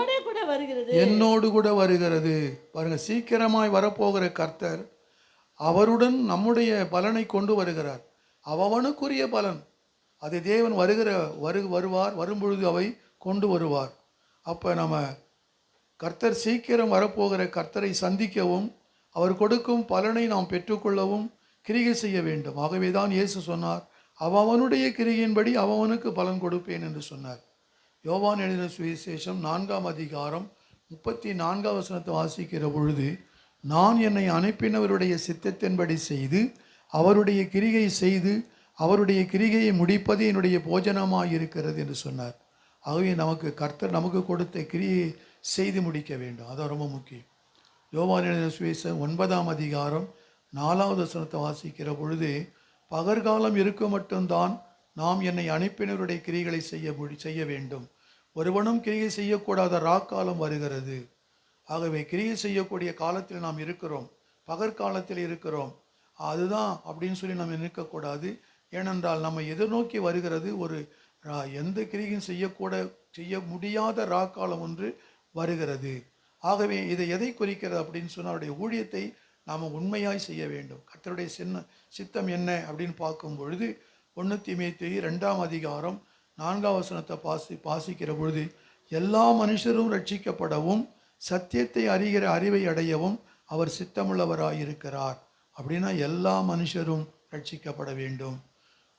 என்னோடு கூட வருகிறது. பாருங்க, சீக்கிரமாய் வரப்போகிற கர்த்தர் அவருடன் நம்முடைய பலனை கொண்டு வருகிறார். அவனுக்குரிய பலன் அது தேவன் வரும்பொழுது அவை கொண்டு வருவார். அப்போ நம்ம கர்த்தர் சீக்கிரம் வரப்போகிற கர்த்தரை சந்திக்கவும் அவர் கொடுக்கும் பலனை நாம் பெற்றுக்கொள்ளவும் கிரிகை செய்ய வேண்டும். ஆகவே தான் இயேசு சொன்னார், அவனுடைய கிரிகையின்படி அவனுக்கு பலன் கொடுப்பேன் என்று சொன்னார். யோவான் எழுதின சுவிசேஷம் 4ஆம் அதிகாரம் 34ஆம் வசனத்தை வாசிக்கிற பொழுது, நான் என்னை அனுப்பினவருடைய சித்தத்தின்படி செய்து அவருடைய கிரிகையை முடிப்பது என்னுடைய போஜனமாக இருக்கிறது என்று சொன்னார். ஆகவே கர்த்தர் நமக்கு கொடுத்த கிரியை செய்து முடிக்க வேண்டும். அது ரொம்ப முக்கியம். யோவான் எழுதின சுவிசேஷம் 9ஆம் அதிகாரம் 4ஆவது வசனத்தை வாசிக்கிற பொழுது, பகற்காலம் இருக்க மட்டும்தான் நாம் என்னை அனுப்பினவருடைய கிரிகளை செய்ய வேண்டும். ஒருவனும் கிரியை செய்யக்கூடாத ராக்காலம் வருகிறது. ஆகவே கிரியை செய்யக்கூடிய காலத்தில் நாம் இருக்கிறோம், பகற்காலத்தில் இருக்கிறோம். அதுதான் அப்படின்னு சொல்லி நம்ம நிற்கக்கூடாது. ஏனென்றால் நம்ம எதிர்நோக்கி வருகிறது எந்த கிரியும் செய்ய முடியாத ராக்காலம் ஒன்று வருகிறது. ஆகவே இதை எதை குறிக்கிறது அப்படின்னு சொன்னால், அவருடைய ஊழியத்தை நாம் உண்மையாய் செய்ய வேண்டும். கர்த்தருடைய சித்தம் என்ன அப்படின்னு பார்க்கும் பொழுது 1 தீமோத்தேயு 2ஆம் அதிகாரம் 4ஆம் வசனத்தை வாசிக்கிற பொழுது, எல்லா மனுஷரும் ரட்சிக்கப்படவும் சத்தியத்தை அறிகிற அறிவை அடையவும் அவர் சித்தமுள்ளவராயிருக்கிறார். அப்படின்னா எல்லா மனுஷரும் ரட்சிக்கப்பட வேண்டும்.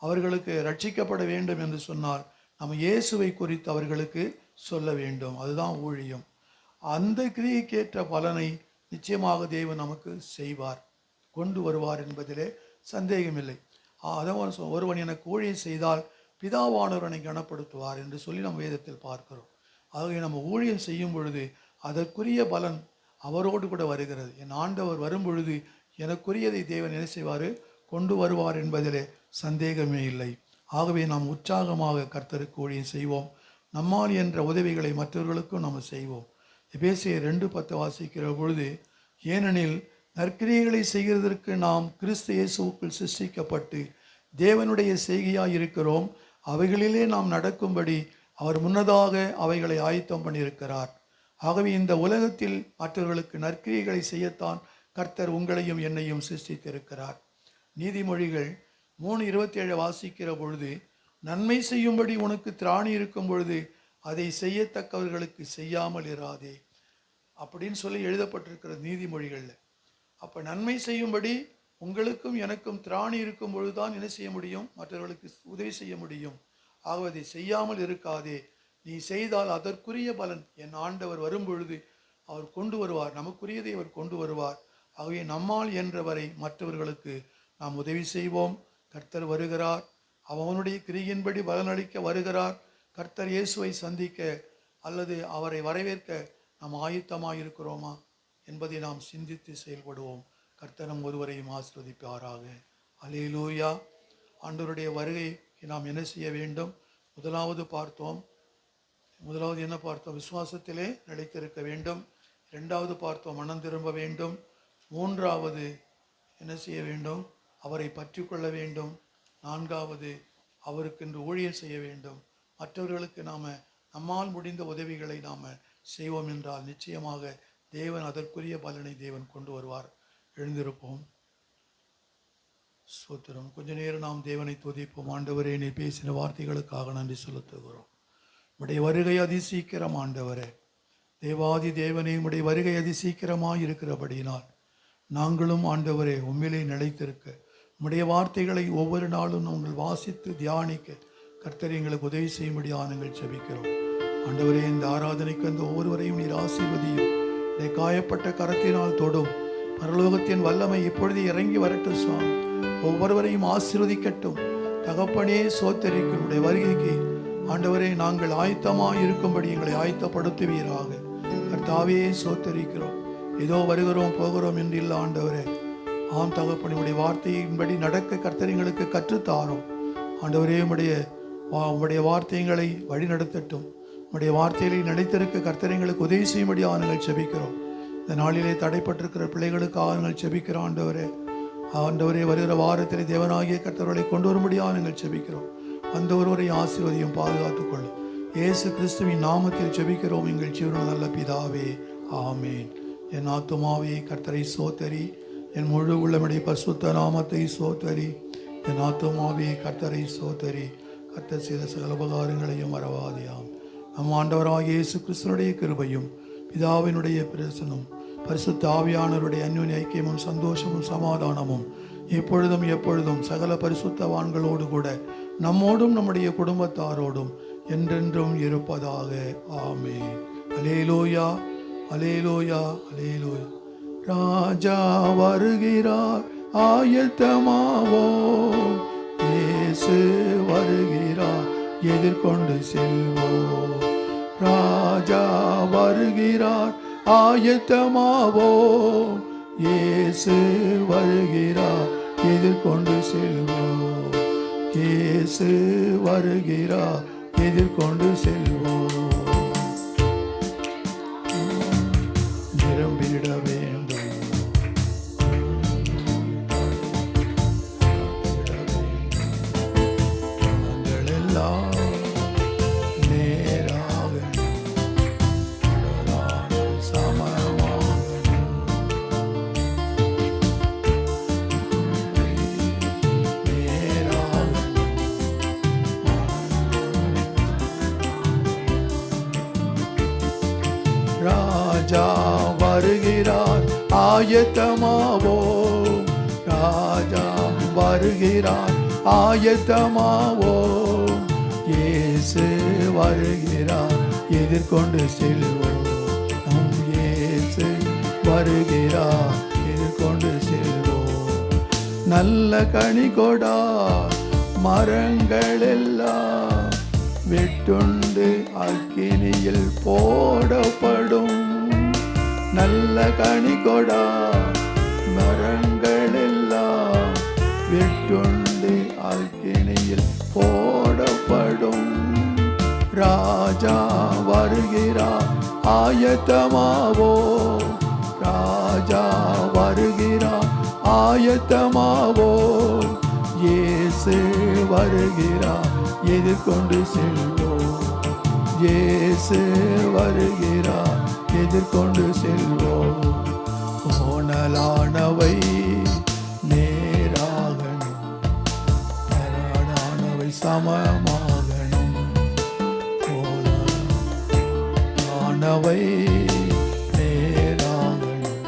அவர்களுக்கு ரட்சிக்கப்பட வேண்டும் என்று சொன்னால் நம்ம இயேசுவை குறித்து அவர்களுக்கு சொல்ல வேண்டும். அதுதான் ஊழியம். அந்த கிரியைக்கேற்ற பலனை நிச்சயமாக தேவன் நமக்கு செய்வார், கொண்டு வருவார் என்பதிலே சந்தேகமில்லை. அதான் ஒருவன் எனக்கு ஊழியம் செய்தால் பிதாவானவரனை கனப்படுத்துவார் என்று சொல்லி நம்ம வேதத்தில் பார்க்கிறோம். ஆகவே நம்ம ஊழியம் செய்யும் பொழுது அதற்குரிய பலன் அவரோடு கூட வருகிறது. என் ஆண்டவர் வரும் பொழுது எனக்குரியதை தேவன் என்ன செய்வார்? கொண்டு வருவார் என்பதிலே சந்தேகமே இல்லை. ஆகவே நாம் உற்சாகமாக கர்த்தருக்கு ஊழியம் செய்வோம். நம்மால் என்ற உதவிகளை மற்றவர்களுக்கும் நாம் செய்வோம். எபேசியர் 2:10 வாசிக்கிற பொழுது, ஏனெனில் நற்கிரியைகளை செய்கிறதற்கு நாம் கிறிஸ்து இயேசுவுக்குள் சிருஷ்டிக்கப்பட்டு தேவனுடைய செய்கையாய் இருக்கிறோம். அவைகளிலே நாம் நடக்கும்படி அவர் முன்னதாக அவைகளை ஆயத்தம் பண்ணியிருக்கிறார். ஆகவே இந்த உலகத்தில் மற்றவர்களுக்கு நற்கிரியைகளை செய்யத்தான் கர்த்தர் உங்களையும் என்னையும் சிருஷ்டித்திருக்கிறார். நீதிமொழிகள் 3:27 வாசிக்கிற பொழுது, நன்மை செய்யும்படி உனக்கு திராணி இருக்கும் பொழுது அதை செய்யத்தக்கவர்களுக்கு செய்யாமல் இராதே அப்படின்னு சொல்லி எழுதப்பட்டிருக்கிறது நீதிமொழிகளில். அப்போ நன்மை செய்யும்படி உங்களுக்கும் எனக்கும் திராணி இருக்கும் பொழுது தான் என்ன செய்ய முடியும்? மற்றவர்களுக்கு உதவி செய்ய முடியும். ஆகவே அதை செய்யாமல் இருக்காதே. நீ செய்தால் அதற்குரிய பலன் என் ஆண்டவர் வரும் பொழுது அவர் கொண்டு வருவார். நமக்குரியதை அவர் கொண்டு வருவார். ஆகவே நம்மால் என்றவரை மற்றவர்களுக்கு நாம் உதவி செய்வோம். கர்த்தர் வருகிறார். அவனுடைய கிரியின்படி பலனளிக்க வருகிறார். கர்த்தர் இயேசுவை சந்திக்க அல்லது அவரை வரவேற்க நாம் ஆயத்தமாக இருக்கிறோமா? என்பதை நாம் சிந்தித்து செயல்படுவோம். கர்த்தர் நம் ஒருவரையும் ஆசீர்வதிப்பாராக. அல்லேலூயா. ஆண்டவருடைய வருகைக்கு நாம் என்ன செய்ய வேண்டும்? முதலாவது என்ன பார்த்தோம்? விசுவாசத்திலே நிலைத்திருக்க வேண்டும். இரண்டாவது பார்த்தோம், மனம் திரும்ப வேண்டும். மூன்றாவது என்ன செய்ய வேண்டும்? அவரை பற்றி கொள்ள வேண்டும். நான்காவது, அவருக்கென்று ஊழியம் செய்ய வேண்டும். மற்றவர்களுக்கு நம்மால் முடிந்த உதவிகளை நாம் செய்வோம் என்றால் நிச்சயமாக தேவன் அதற்குரிய பலனை தேவன் கொண்டு வருவார். எழுந்திருப்போம். ஸ்தோத்திரம். கொஞ்ச நேரம் நாம் தேவனை துதிப்போம். ஆண்டவரே, நீ பேசின வார்த்தைகளுக்காக நன்றி செலுத்துகிறோம். உம்முடைய வருகை அதிசீக்கிரம் ஆண்டவரே. தேவாதி தேவனே, உம்முடைய வருகை அதிசீக்கிரமாய் இருக்கிறபடியினால் நாங்களும் ஆண்டவரே உம்மிலே நிலைத்திருக்க, உம்முடைய வார்த்தைகளை ஒவ்வொரு நாளும் நாங்கள் வாசித்து தியானிக்க கர்த்தர் எங்களுக்கு உதவி செய்யும்படியாக நாங்கள் ஜெபிக்கிறோம். ஆண்டவரே, இந்த ஆராதனைக்கு அந்த ஒவ்வொருவரையும் நீர் ஆசீர்வதியும். உடைய காயப்பட்ட கரத்தினால் தொடும். பரலோகத்தின் வல்லமை இப்பொழுது இறங்கி வரட்டும் சுவாமி. ஒவ்வொருவரையும் ஆசீர்வதிக்கட்டும். தகப்பனே, சோத்தரிக்கும் உடைய வருகைக்கு ஆண்டவரே நாங்கள் ஆயத்தமாக இருக்கும்படி எங்களை ஆயத்தப்படுத்துவீராக. கர்த்தாவே, சோத்தரிக்கிறோம். ஏதோ வருகிறோம் போகிறோம் என்று இல்லை ஆண்டவரே. ஆம் தகப்பனே, உடைய வார்த்தையின்படி நடக்க கர்த்தர் எங்களுக்கு கற்றுத்தாரோம். ஆண்டவரே, உம்முடைய வார்த்தைகளை வழி நடத்தட்டும். உம்முடைய வார்த்தைகளை நிலைத்திருக்க கர்த்தர் எங்களுக்கு உதவி செய்யும்படியாக நாங்கள் ஜெபிக்கிறோம். இந்த நாளிலே தடைப்பட்டிருக்கிற பிள்ளைகளுக்காக நாங்கள் ஜெபிக்கிறோம். ஆண்டவரே, வருகிற வாரத்திலே தேவனாகிய கர்த்தர்களை கொண்டு வரும்படியாக நாங்கள் ஜெபிக்கிறோம். அந்த ஒருவரை ஆசீர்வதியும் பாதுகாத்துக் கொள்ளும். இயேசு கிறிஸ்துவின் நாமத்தில் ஜெபிக்கிறோம் எங்கள் ஜீவனுள்ள நல்ல பிதாவே, ஆமேன். என் ஆத்துமாவே கர்த்தரை சோத்தரி, என் முழு உள்ளமுடைய பரிசுத்த நாமத்தை சோத்தரி. என் ஆத்துமாவே கர்த்தரை சோத்தரி, கர்த்தர் செய்த சகல உபகாரங்களையும் மறவாதியாம். நம் ஆண்டவராகிய இயேசு கிறிஸ்துவினுடைய கிருபையும் பிதாவினுடைய பிரசன்னம் பரிசுத்த ஆவியானவருடைய அன்யோன்ய ஐக்கியமும் சந்தோஷமும் சமாதானமும் எப்பொழுதும் சகல பரிசுத்தவான்களோடு கூட நம்மோடும் நம்முடைய குடும்பத்தாரோடும் என்றென்றும் இருப்பதாக. ஆமென். அல்லேலூயா, அல்லேலூயா, அல்லேலூயா. ராஜா வருகிறார், ஆயத்தமாவோம். இயேசு வருகிறார், எதிர்கொண்டு செல்வோம். ராஜா வருகிறார், ஆயத்தமாவோம். இயேசு வருகிறார், எதிர்கொண்டு செல்வோம். இயேசு வருகிறார், எதிர்கொண்டு செல்வோம். நிரம்பிட வேண்டும், நாங்கள் எல்லாம் ராஜா வருகிறார், ஆயத்தமாவோம். ராஜா வருகிறார், ஆயத்தமாவோம். இயேசு வருகிறார், எதிர்கொண்டு செல்வோம். நம் இயேசு வருகிறார், எதிர்கொண்டு செல்வோம். நல்ல கனி கொடா மரங்கள் எல்லாம் வெட்டுண்டு அக்கினியில் போடப்படும். நல்ல கனி கொடா மரங்கள் எல்லாம் வெட்டுண்டு அக்கினியில் போடப்படும். ராஜா வருகிறார், ஆயத்தமாவோம். ராஜா வருகிறார், ஆயத்தமாவோம். இயேசு வருகிறார், எதிர்கொண்டு செல்வோம். இயேசு வருகிறார், எதிர்கொண்டு செல்வோம். கோணலானவை நேராகணும், கரடானவை சமமாகணும். கோணலானவை நேராகணும்,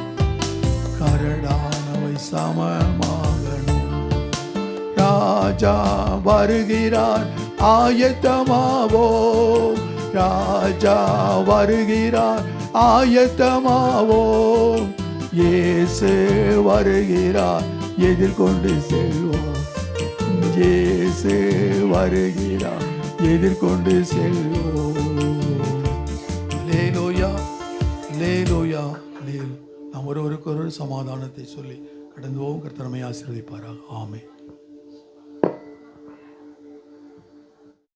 கரடானவை சமமாகணும். ராஜா வருகிறார், ஆயத்தமாவோம். ராஜா வருகிறார், ஆயத்தமாவோம். இயேசு வருகிறார், எதிர்கொண்டு செல்வோம். இயேசு வருகிறார், எதிர்கொண்டு செல்வோம். அல்லேலூயா, அல்லேலூயா, அல்லேலூயா. நாம் ஒருவருக்கொரு சமாதானத்தை சொல்லி கடந்து போவோம். கர்த்தர் நம்மை ஆசீர்வதிப்பாராக. ஆமென்.